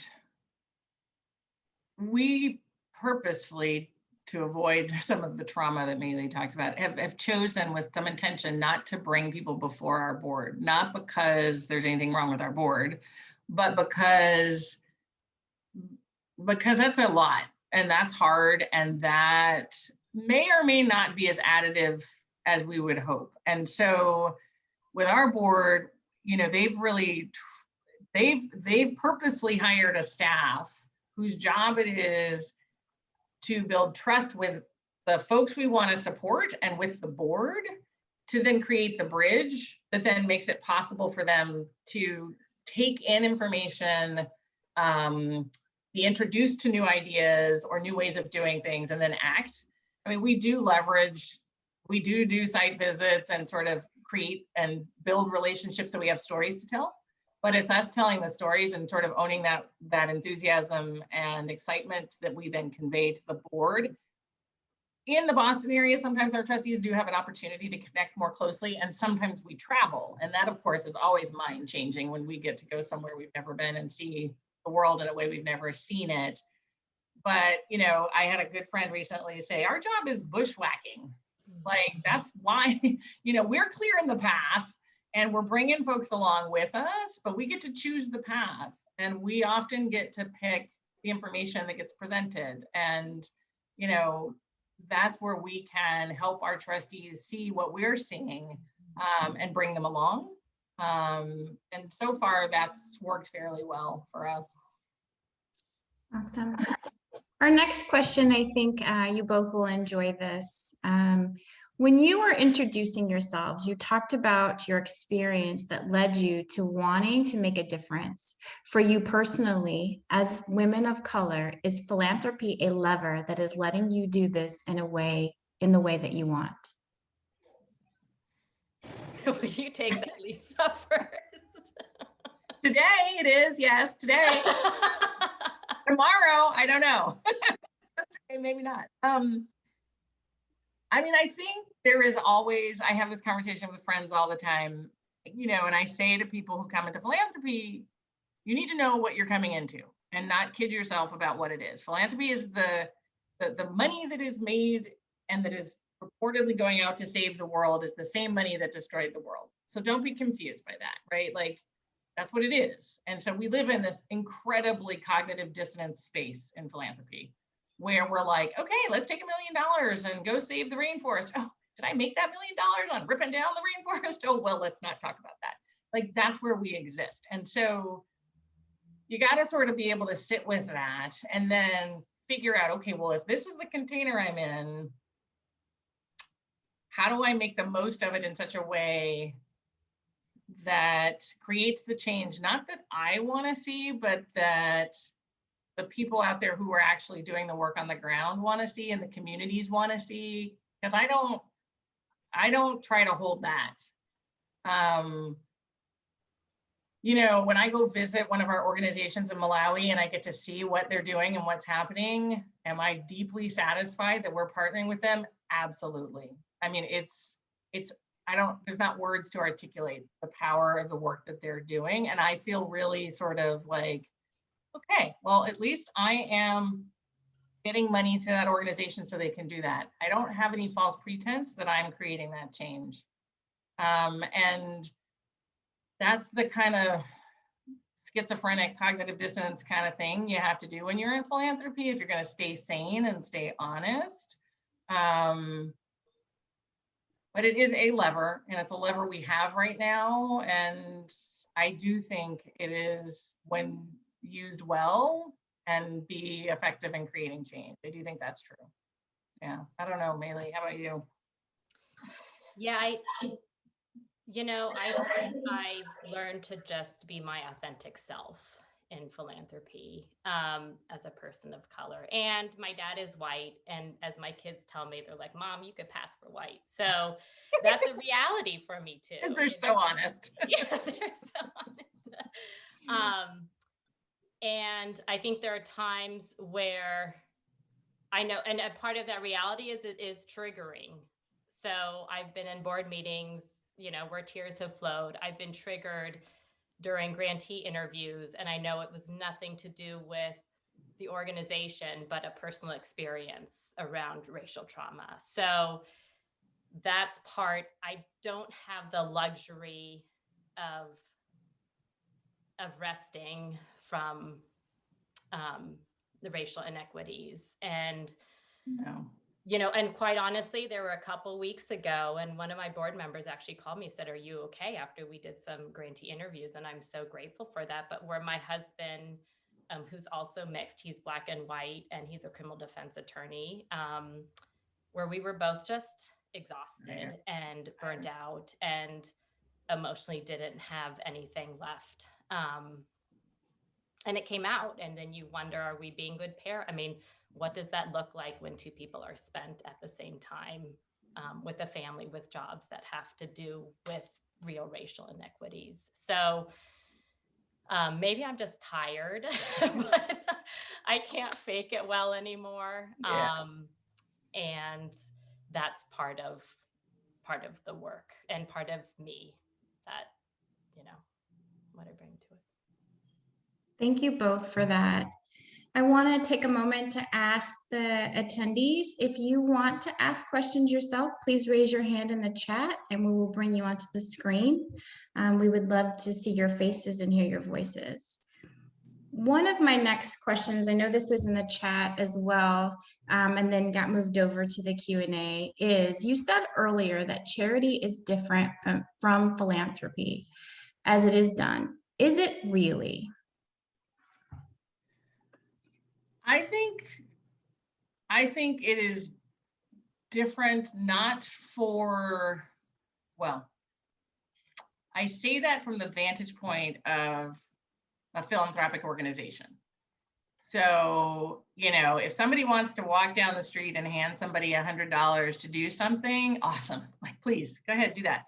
we purposefully, to avoid some of the trauma that Mealy talks about, have chosen with some intention not to bring people before our board, not because there's anything wrong with our board, but because that's a lot and that's hard and that may or may not be as additive as we would hope. And so with our board, you know, they've purposely hired a staff whose job it is to build trust with the folks we want to support and with the board to then create the bridge that then makes it possible for them to take in information, be introduced to new ideas or new ways of doing things, and then act. I mean, we do site visits and sort of create and build relationships so we have stories to tell, but it's us telling the stories and sort of owning that enthusiasm and excitement that we then convey to the board. In the Boston area, sometimes our trustees do have an opportunity to connect more closely, and sometimes we travel. And that, of course, is always mind-changing when we get to go somewhere we've never been and see the world in a way we've never seen it. But, you know, I had a good friend recently say, our job is bushwhacking. Like, that's why, you know, we're clearing the path and we're bringing folks along with us, but we get to choose the path. And we often get to pick the information that gets presented. And, you know, that's where we can help our trustees see what we're seeing and bring them along. And so far, that's worked fairly well for us. Awesome. Our next question, I think you both will enjoy this. When you were introducing yourselves, you talked about your experience that led you to wanting to make a difference. For you personally, as women of color, is philanthropy a lever that is letting you do this in the way that you want? Will you take that, Lisa, first? Today it is, yes, today. Tomorrow, I don't know. Maybe not. I mean, I think there is always, I have this conversation with friends all the time, you know, and I say to people who come into philanthropy, you need to know what you're coming into. and not kid yourself about what it is. Philanthropy is the money that is made and that is reportedly going out to save the world is the same money that destroyed the world. So don't be confused by that, right? Like, that's what it is. And so we live in this incredibly cognitive dissonance space in philanthropy, where we're like, okay, let's take $1 million and go save the rainforest. Oh, did I make that $1 million on ripping down the rainforest? Oh, well, let's not talk about that. Like, that's where we exist. And so you got to sort of be able to sit with that and then figure out, okay, well, if this is the container I'm in, how do I make the most of it in such a way that creates the change, not that I want to see, but that the people out there who are actually doing the work on the ground want to see, and the communities want to see? Because I don't try to hold that. You know, when I go visit one of our organizations in Malawi and I get to see what they're doing and what's happening, am I deeply satisfied that we're partnering with them? Absolutely. I mean, there's not words to articulate the power of the work that they're doing. And I feel really sort of like, okay, well, at least I am getting money to that organization so they can do that. I don't have any false pretense that I'm creating that change. And that's the kind of schizophrenic cognitive dissonance kind of thing you have to do when you're in philanthropy if you're going to stay sane and stay honest. But it is a lever, and it's a lever we have right now. And I do think it is, when used well and be effective in creating change. I do think that's true. Yeah, I don't know, Maylee, how about you? Yeah, I've learned to just be my authentic self in philanthropy as a person of color. And my dad is white. And as my kids tell me, they're like, Mom, you could pass for white. So that's a reality for me too. They're so honest. Yeah, they're so honest. And I think there are times where I know, and a part of that reality is it is triggering. So I've been in board meetings, where tears have flowed. I've been triggered during grantee interviews, and I know it was nothing to do with the organization, but a personal experience around racial trauma. So that's part. I don't have the luxury of resting from the racial inequities. And and quite honestly, there were a couple weeks ago, and one of my board members actually called me and said, "Are you okay?" after we did some grantee interviews. And I'm so grateful for that. But where my husband, who's also mixed, he's Black and white, and he's a criminal defense attorney, where we were both just exhausted and burnt out and emotionally didn't have anything left. And it came out, and then you wonder, are we being good parents? I mean, what does that look like when two people are spent at the same time with a family, with jobs that have to do with real racial inequities? So maybe I'm just tired, but I can't fake it well anymore. Yeah. And that's part of the work and part of me that, what I bring to it. Thank you both for that. I want to take a moment to ask the attendees, if you want to ask questions yourself, please raise your hand in the chat and we will bring you onto the screen. We would love to see your faces and hear your voices. One of my next questions, I know this was in the chat as well, and then got moved over to the Q&A, is you said earlier that charity is different from philanthropy as it is done. Is it really? I think it is different, not for, well, I say that from the vantage point of a philanthropic organization. So, if somebody wants to walk down the street and hand somebody $100 to do something, awesome. Like, please go ahead, do that.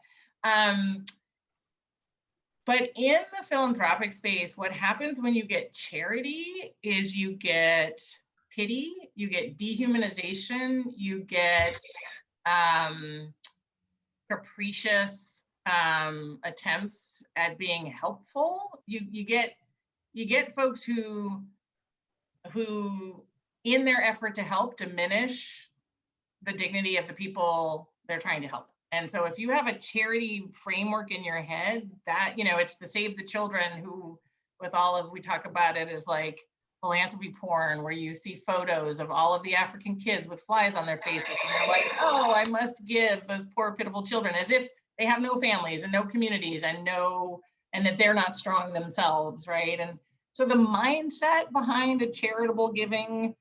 But in the philanthropic space, what happens when you get charity is you get pity, you get dehumanization, you get capricious attempts at being helpful. You get folks who who, in their effort to help, diminish the dignity of the people they're trying to help. And so if you have a charity framework in your head, that, you know, it's the Save the Children, who with all of, we talk about it as like philanthropy porn, where you see photos of all of the African kids with flies on their faces, and they're like, oh, I must give those poor pitiful children, as if they have no families and no communities and that they're not strong themselves, right? And so the mindset behind a charitable giving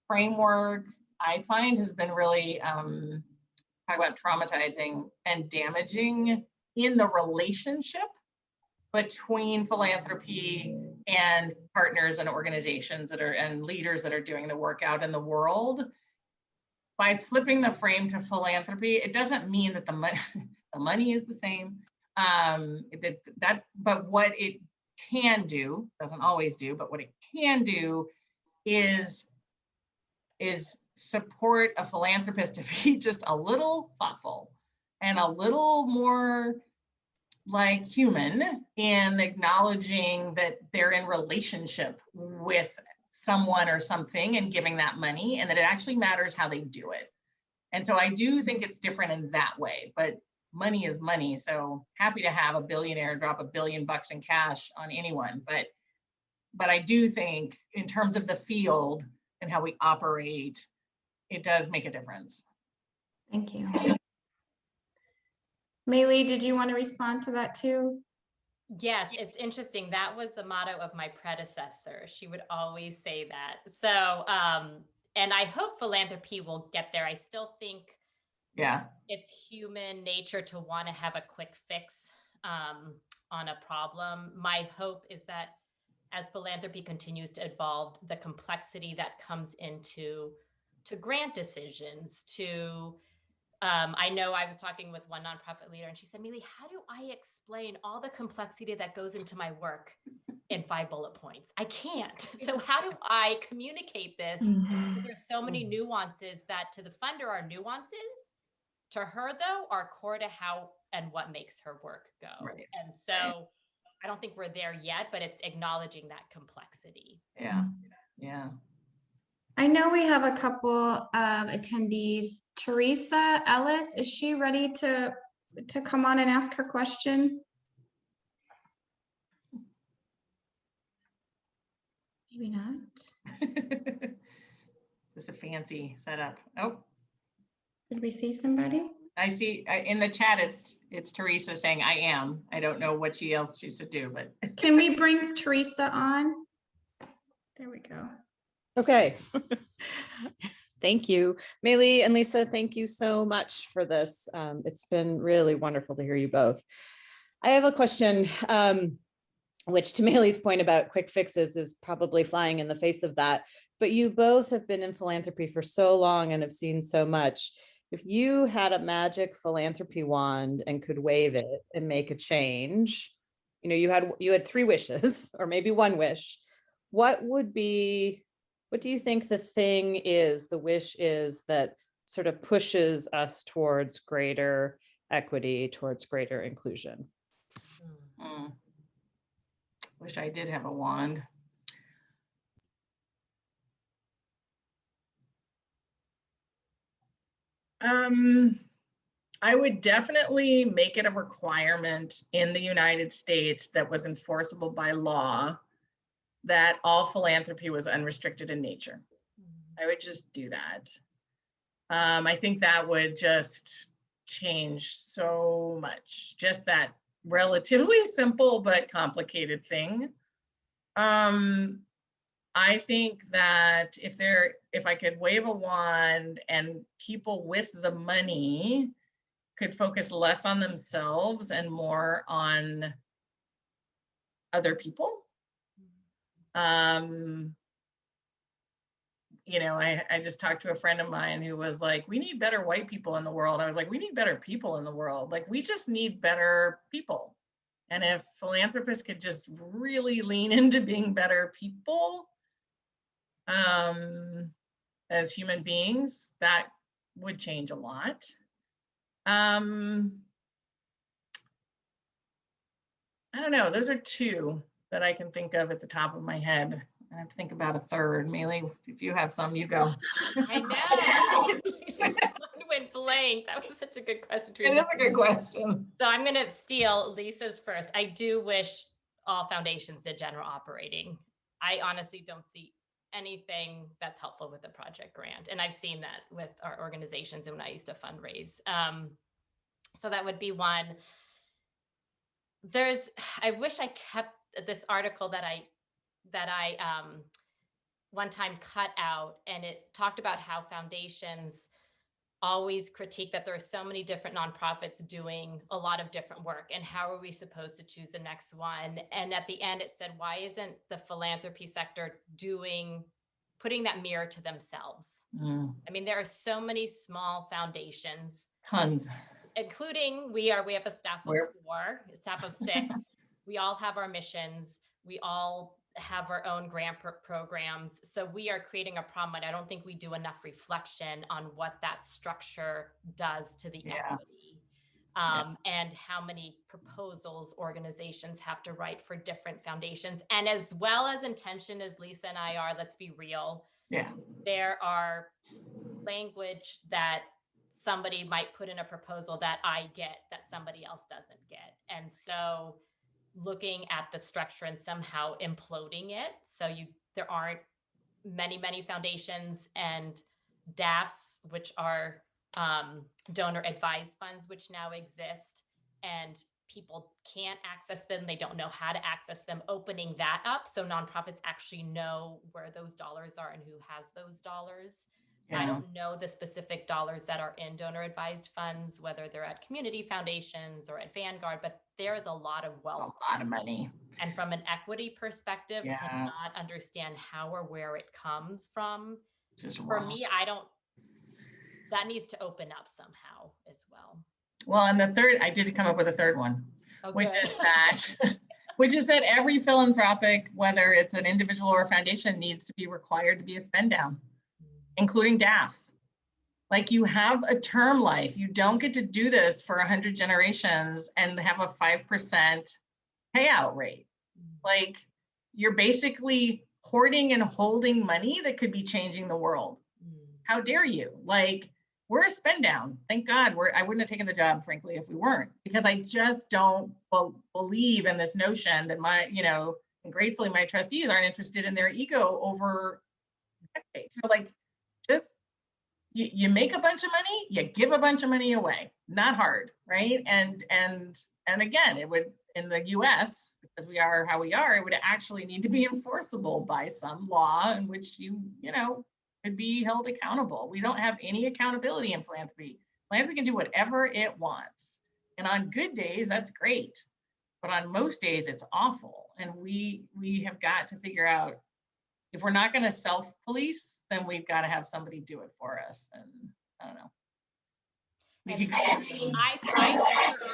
framework, I find, has been really talk about traumatizing and damaging in the relationship between philanthropy and partners and organizations and leaders that are doing the work out in the world. By flipping the frame to philanthropy, it doesn't mean that the money is the same. But what it can do, doesn't always do, but what it can do is support a philanthropist to be just a little thoughtful and a little more like human in acknowledging that they're in relationship with someone or something and giving that money, and that it actually matters how they do it. And so I do think it's different in that way, but money is money. So happy to have a billionaire drop $1 billion in cash on anyone. But I do think in terms of the field and how we operate, it does make a difference. Thank you. Maylee, did you want to respond to that too? Yes, it's interesting. That was the motto of my predecessor. She would always say that. So, and I hope philanthropy will get there. I still think it's human nature to want to have a quick fix on a problem. My hope is that as philanthropy continues to evolve, the complexity that comes into grant decisions, I know I was talking with one nonprofit leader and she said, Mealy, how do I explain all the complexity that goes into my work in 5 bullet points? I can't. So how do I communicate this? There's so many nuances that to the funder are nuances. To her, though, are core to how and what makes her work go. Right. And so I don't think we're there yet, but it's acknowledging that complexity. Yeah. I know we have a couple of attendees. Teresa Ellis, is she ready to come on and ask her question? Maybe not. This is a fancy setup. Oh. Did we see somebody? I see in the chat, it's Teresa saying I am. I don't know what else she should do, but. Can we bring Teresa on? There we go. Okay. Thank you. Mealy and Lisa, thank you so much for this. It's been really wonderful to hear you both. I have a question, which to Mealy's point about quick fixes is probably flying in the face of that, but you both have been in philanthropy for so long and have seen so much. If you had a magic philanthropy wand and could wave it and make a change, you know, you had 3 wishes or maybe 1 wish, what do you think the wish is that sort of pushes us towards greater equity, towards greater inclusion? Wish I did have a wand. I would definitely make it a requirement in the United States that was enforceable by law that all philanthropy was unrestricted in nature. I would just do that. I think that would just change so much, just that relatively simple but complicated thing. I think that if I could wave a wand and people with the money could focus less on themselves and more on other people. You know, I just talked to a friend of mine who was like, we need better white people in the world. I was like, we need better people in the world. Like, we just need better people. And if philanthropists could just really lean into being better people as human beings, that would change a lot. I don't know, those are 2 that I can think of at the top of my head. I have to think about a third. Maylee, if you have some, you go. I know. Went blank. That was such a good question, Teresa. It is a good question. So I'm going to steal Lisa's first. I do wish all foundations did general operating. I honestly don't see anything that's helpful with the project grant. And I've seen that with our organizations and when I used to fundraise. So that would be one. I wish I kept this article that I one time cut out, and it talked about how foundations always critique that there are so many different nonprofits doing a lot of different work, and how are we supposed to choose the next one? And at the end it said, why isn't the philanthropy sector putting that mirror to themselves? I mean, there are so many small foundations, Tons, including we have a staff of 4, a staff of 6. We all have our missions. We all have our own grant programs. So we are creating a problem, but I don't think we do enough reflection on what that structure does to the equity, and how many proposals organizations have to write for different foundations. And as well as intention as Lisa and I are, let's be real. There are language that somebody might put in a proposal that I get that somebody else doesn't get. And so looking at the structure and somehow imploding it. So there aren't many foundations and DAFs, which are donor advised funds, which now exist, and people can't access them. They don't know how to access them, opening that up so nonprofits actually know where those dollars are and who has those dollars. I don't know the specific dollars that are in donor advised funds, whether they're at community foundations or at Vanguard, but there is a lot of wealth. A lot of money. And from an equity perspective, to not understand how or where it comes from, for me, that needs to open up somehow as well. Well, and the third, I did come up with a third one, which is that every philanthropic, whether it's an individual or a foundation, needs to be required to be a spend down, including DAFs. Like, you have a term life. You don't get to do this for 100 generations and have a 5% payout rate. Like, you're basically hoarding and holding money that could be changing the world. How dare you? Like, we're a spend down. Thank God I wouldn't have taken the job, frankly, if we weren't, because I just don't believe in this notion that and gratefully my trustees aren't interested in their ego over decades. Just you make a bunch of money, you give a bunch of money away. Not hard, right? And again, it would, in the US, because we are how we are, it would actually need to be enforceable by some law in which you could be held accountable. We don't have any accountability in philanthropy. Philanthropy can do whatever it wants. And on good days, that's great. But on most days, it's awful. And we have got to figure out, if we're not going to self-police, then we've got to have somebody do it for us. And I don't know. I on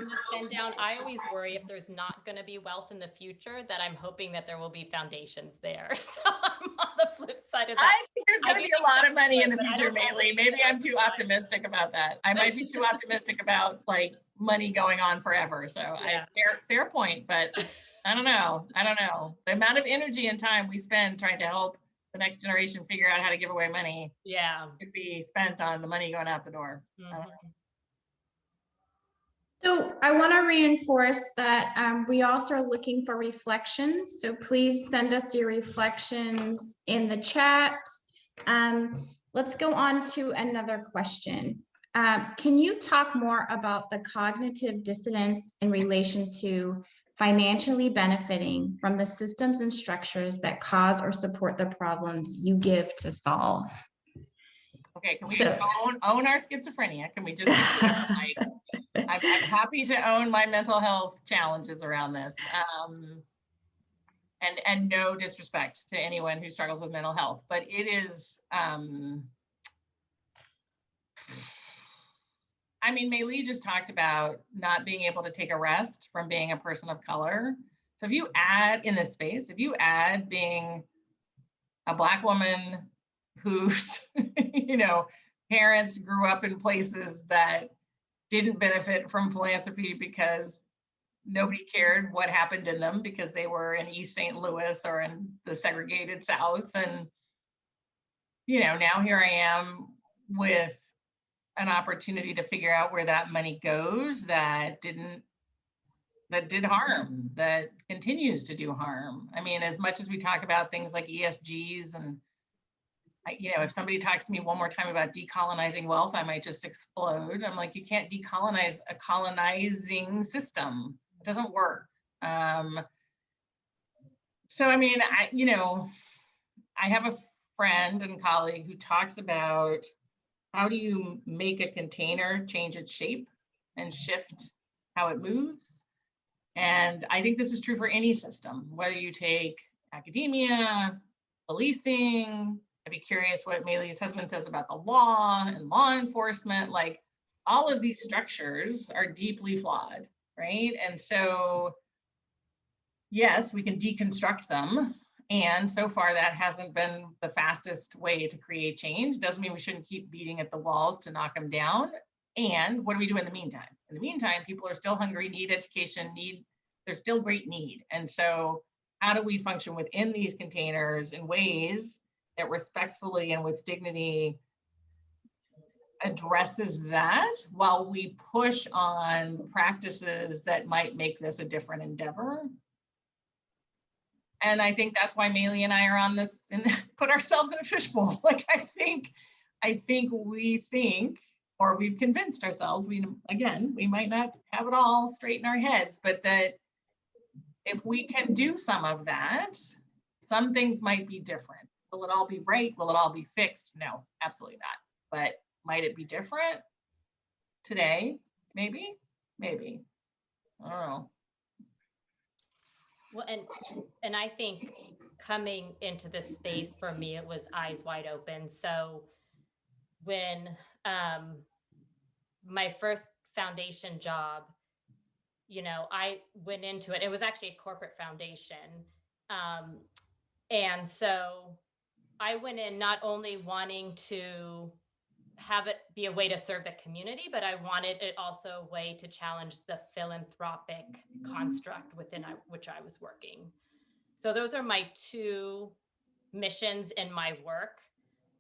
the spend down, I always worry if there's not going to be wealth in the future, that I'm hoping that there will be foundations there. So I'm on the flip side of that. I think there's going to be a lot of money in the future, Maylee. Maybe I'm too optimistic about that. I might be too optimistic about money going on forever. So fair point, but I don't know. The amount of energy and time we spend trying to help the next generation figure out how to give away money could be spent on the money going out the door. I don't know. So I want to reinforce that we also are looking for reflections. So please send us your reflections in the chat. Let's go on to another question. Can you talk more about the cognitive dissonance in relation to financially benefiting from the systems and structures that cause or support the problems you give to solve? Okay, can we just own our schizophrenia? Can we just I'm happy to own my mental health challenges around this. And no disrespect to anyone who struggles with mental health, but it is, Maylee just talked about not being able to take a rest from being a person of color. So if you add in this space, being a Black woman whose, parents grew up in places that didn't benefit from philanthropy because nobody cared what happened in them because they were in East St. Louis or in the segregated South. And, now here I am with an opportunity to figure out where that money goes that did harm, that continues to do harm. I mean, as much as we talk about things like ESGs and, if somebody talks to me one more time about decolonizing wealth, I might just explode. I'm like, you can't decolonize a colonizing system. It doesn't work. So, I mean, I have a friend and colleague who talks about how do you make a container change its shape and shift how it moves. And I think this is true for any system, whether you take academia, policing. I'd be curious what Maylee's husband says about the law and law enforcement. Like, all of these structures are deeply flawed, right? And so, yes, we can deconstruct them. And so far, that hasn't been the fastest way to create change. Doesn't mean we shouldn't keep beating at the walls to knock them down. And what do we do in the meantime? In the meantime, people are still hungry, need education, there's still great need. And so how do we function within these containers in ways that respectfully and with dignity addresses that while we push on the practices that might make this a different endeavor? And I think that's why Maylee and I are on this and put ourselves in a fishbowl. Like, I think we think, or we've convinced ourselves, we might not have it all straight in our heads, but that if we can do some of that, some things might be different. Will it all be right? Will it all be fixed? No, absolutely not. But might it be different today? Maybe. I don't know. Well, and I think coming into this space for me, it was eyes wide open. So when my first foundation job, I went into it. It was actually a corporate foundation. And so I went in not only wanting to have it be a way to serve the community, but I wanted it also a way to challenge the philanthropic construct within which I was working. So those are my two missions in my work.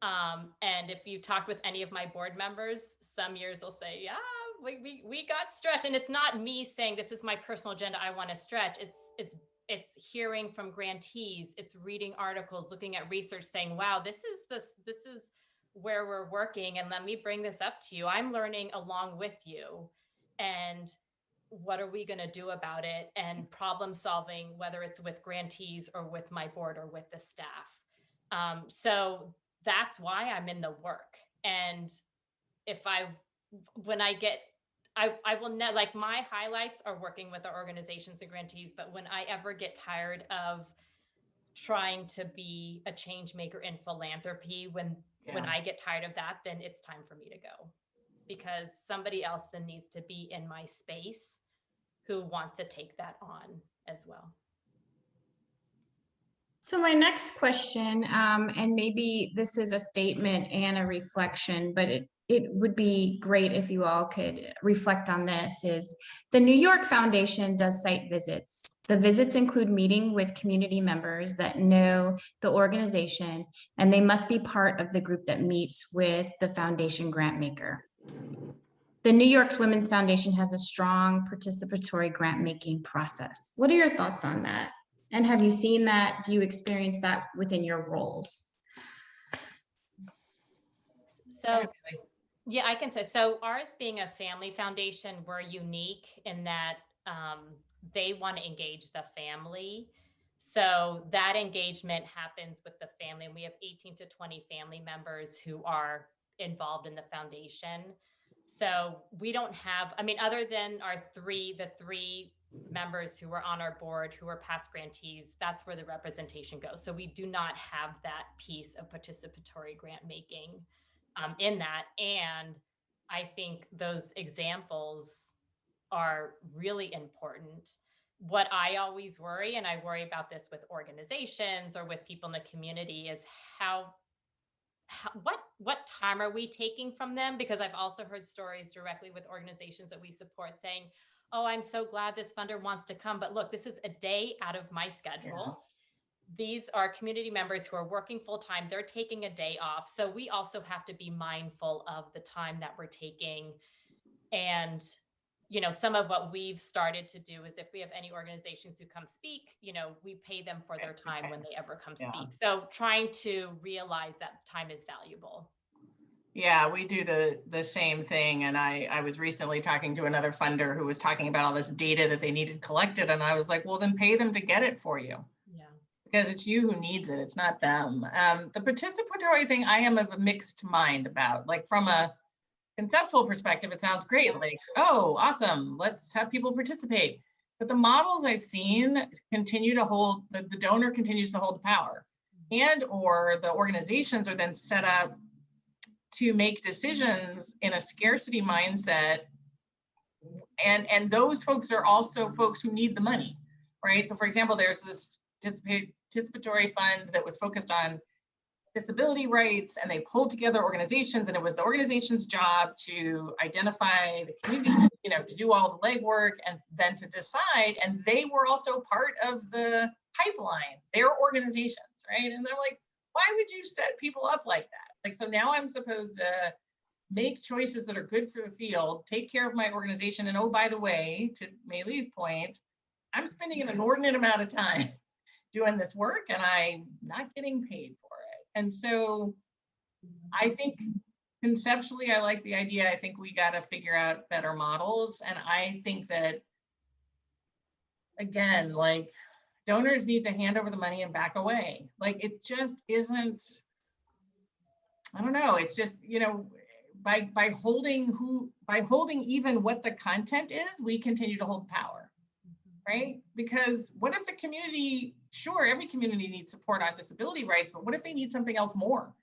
And if you talk with any of my board members, some years they'll say, yeah, we got stretched. And it's not me saying this is my personal agenda, I want to stretch. It's hearing from grantees, it's reading articles, looking at research, saying, wow, this is where we're working, and let me bring this up to you. I'm learning along with you, and what are we going to do about it? And problem solving, whether it's with grantees or with my board or with the staff. So that's why I'm in the work. And when I get, I will know, like, my highlights are working with our organizations and grantees, but when I ever get tired of trying to be a change maker in philanthropy, when I get tired of that, then it's time for me to go, because somebody else then needs to be in my space who wants to take that on as well. So my next question, and maybe this is a statement and a reflection, but it would be great if you all could reflect on this, is the New York Foundation does site visits. The visits include meeting with community members that know the organization, and they must be part of the group that meets with the foundation grant maker. The New York's Women's Foundation has a strong participatory grant making process. What are your thoughts on that? And have you seen that? Do you experience that within your roles? So, yeah, I can say, so ours being a family foundation, we're unique in that they want to engage the family. So that engagement happens with the family. And we have 18 to 20 family members who are involved in the foundation. So we don't have, other than the three members who are on our board who are past grantees, that's where the representation goes. So we do not have that piece of participatory grant making in that. And I think those examples are really important. What I always worry, and I worry about this with organizations or with people in the community, is what time are we taking from them? Because I've also heard stories directly with organizations that we support saying, oh, I'm so glad this funder wants to come, but look, this is a day out of my schedule. These are community members who are working full time. They're taking a day off. So we also have to be mindful of the time that we're taking. And, you know, some of what we've started to do is if we have any organizations who come speak, you know, we pay them for their time when they ever come speak. So trying to realize that time is valuable. Yeah, we do the same thing. And I was recently talking to another funder who was talking about all this data that they needed collected. And I was like, well, then pay them to get it for you. Yeah. Because it's you who needs it. It's not them. The participatory thing, I am of a mixed mind about. Like from a conceptual perspective, it sounds great. Like, oh, awesome. Let's have people participate. But the models I've seen continue to hold, the donor continues to hold the power. And or the organizations are then set up to make decisions in a scarcity mindset. And those folks are also folks who need the money, right? So for example, there's this participatory fund that was focused on disability rights, and they pulled together organizations, and it was the organization's job to identify the community, you know, to do all the legwork and then to decide. And they were also part of the pipeline, their organizations, right? And they're like, why would you set people up like that? Like, so now I'm supposed to make choices that are good for the field, take care of my organization. And oh, by the way, to Mei Li's point, I'm spending an inordinate amount of time doing this work and I'm not getting paid for it. And so I think conceptually, I like the idea. I think we got to figure out better models. And I think that, again, like donors need to hand over the money and back away. Like it just isn't, I don't know. It's just, you know, by holding even what the content is, we continue to hold power, right? Because what if the community, sure, every community needs support on disability rights, but what if they need something else more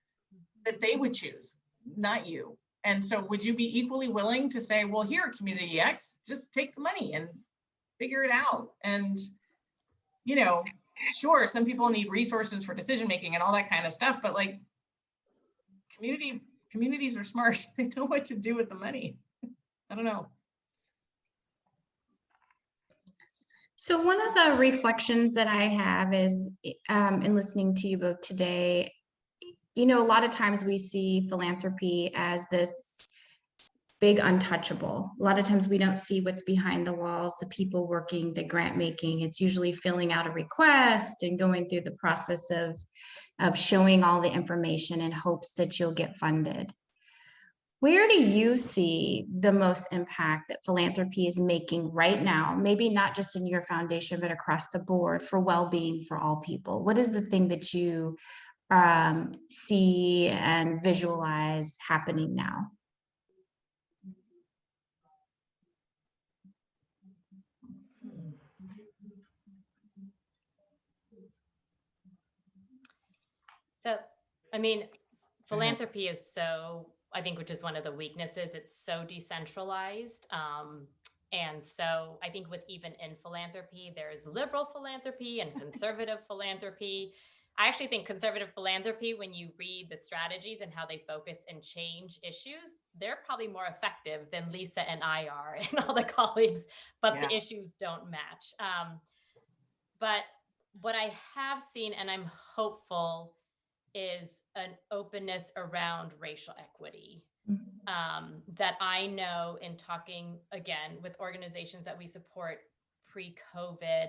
that they would choose, not you? And so would you be equally willing to say, well, here, community X, just take the money and figure it out? And, you know, sure, some people need resources for decision-making and all that kind of stuff, but like communities are smart. They know what to do with the money. I don't know. So one of the reflections that I have is in listening to you both today, you know, a lot of times we see philanthropy as this big untouchable. A lot of times we don't see what's behind the walls, the people working, the grant making. It's usually filling out a request and going through the process of showing all the information in hopes that you'll get funded. Where do you see the most impact that philanthropy is making right now? Maybe not just in your foundation, but across the board for well-being for all people. What is the thing that you see and visualize happening now? So, I mean, philanthropy is so, I think, which is one of the weaknesses, it's so decentralized. And so I think with even in philanthropy, there's liberal philanthropy and conservative philanthropy. I actually think conservative philanthropy, when you read the strategies and how they focus and change issues, they're probably more effective than Lisa and I are and all the colleagues, but the issues don't match. But what I have seen, and I'm hopeful, is an openness around racial equity. That I know in talking again with organizations that we support pre-COVID,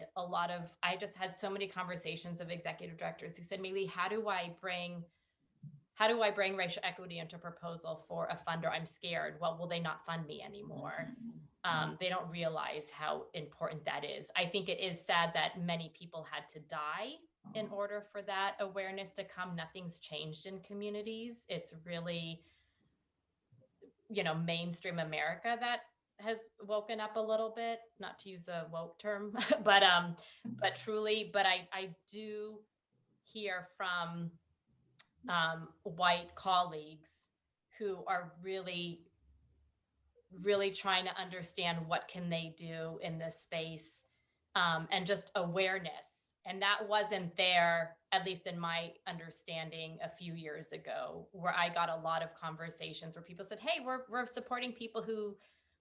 I just had so many conversations of executive directors who said, Maylee, how do I bring racial equity into a proposal for a funder? I'm scared. Well, will they not fund me anymore? They don't realize how important that is. I think it is sad that many people had to die in order for that awareness to come. Nothing's changed in communities. It's really, you know, mainstream America that has woken up a little bit, not to use a woke term, but truly, but I do hear from white colleagues who are really trying to understand what can they do in this space, and just awareness. And that wasn't there, at least in my understanding, a few years ago, where I got a lot of conversations where people said, hey, we're supporting people who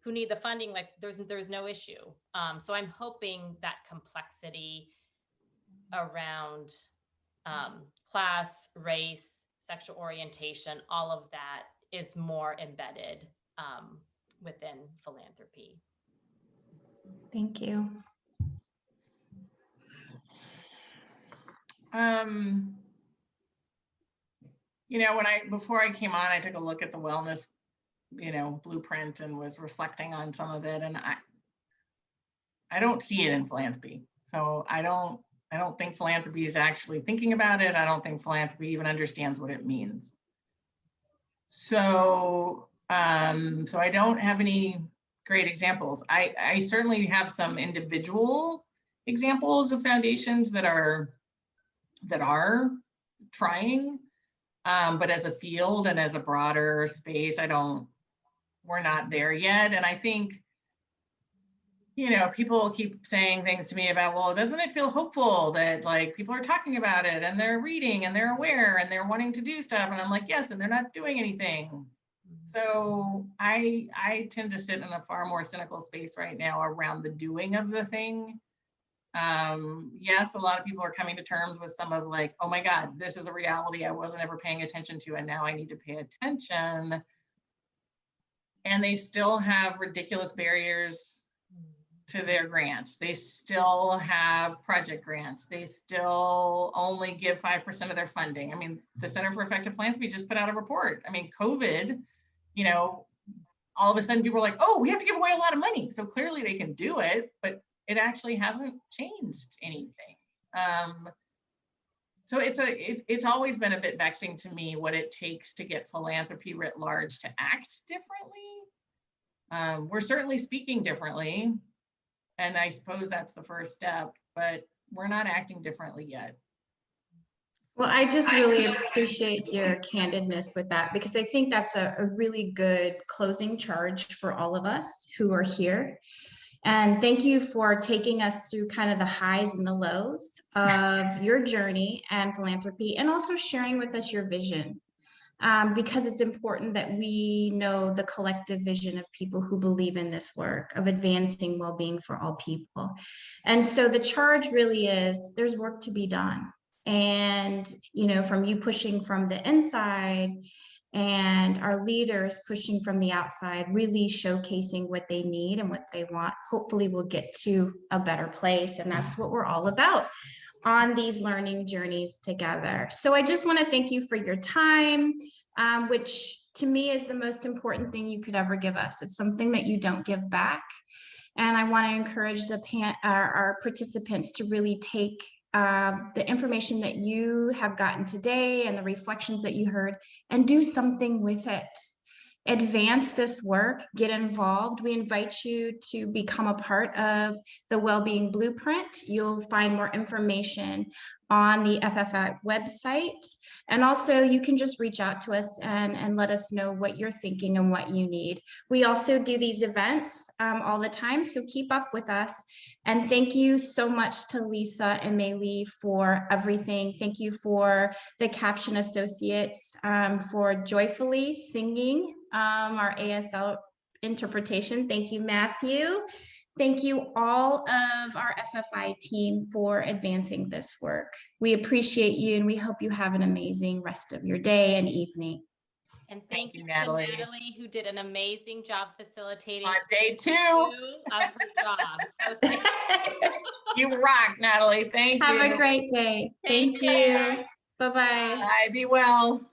who need the funding, like there's no issue. So I'm hoping that complexity around class, race, sexual orientation, all of that is more embedded within philanthropy. Thank you. You know, before I came on, I took a look at the wellness, blueprint and was reflecting on some of it. And I don't see it in philanthropy. So I don't think philanthropy is actually thinking about it. I don't think philanthropy even understands what it means. So, so I don't have any great examples. I certainly have some individual examples of foundations that are trying, but as a field and as a broader space, we're not there yet. And I think, people keep saying things to me about, well, doesn't it feel hopeful that like people are talking about it and they're reading and they're aware and they're wanting to do stuff? And I'm like, yes, and they're not doing anything. So I tend to sit in a far more cynical space right now around the doing of the thing. Yes, a lot of people are coming to terms with some of like, oh my God, this is a reality I wasn't ever paying attention to, and now I need to pay attention. And they still have ridiculous barriers to their grants. They still have project grants. They still only give 5% of their funding. I mean, the Center for Effective Philanthropy just put out a report. I mean, COVID, all of a sudden people are like, oh, we have to give away a lot of money. So clearly they can do it, but it actually hasn't changed anything. So it's always been a bit vexing to me what it takes to get philanthropy writ large to act differently. We're certainly speaking differently, and I suppose that's the first step, but we're not acting differently yet. Well, I just really appreciate your candidness with that, because I think that's a really good closing charge for all of us who are here. And thank you for taking us through kind of the highs and the lows of your journey and philanthropy, and also sharing with us your vision. Because it's important that we know the collective vision of people who believe in this work of advancing well-being for all people. And so the charge really is, there's work to be done. And, from you pushing from the inside and our leaders pushing from the outside, really showcasing what they need and what they want, hopefully we'll get to a better place. And that's what we're all about on these learning journeys together. So I just want to thank you for your time, which to me is the most important thing you could ever give us. It's something that you don't give back. And I want to encourage our participants to really take the information that you have gotten today and the reflections that you heard and do something with it. Advance this work, get involved. We invite you to become a part of the Wellbeing Blueprint. You'll find more information on the FFI website. And also you can just reach out to us and let us know what you're thinking and what you need. We also do these events all the time, so keep up with us. And thank you so much to Lisa and Maylee for everything. Thank you for the Caption Associates for joyfully singing our ASL interpretation. Thank you, Matthew. Thank you all of our FFI team for advancing this work. We appreciate you, and we hope you have an amazing rest of your day and evening. And thank you, Natalie. To Natalie, who did an amazing job facilitating on day 2 of her job. So thank you. You rock, Natalie. Thank you. Have a great day. Thank you. Bye-bye. Bye. Be well.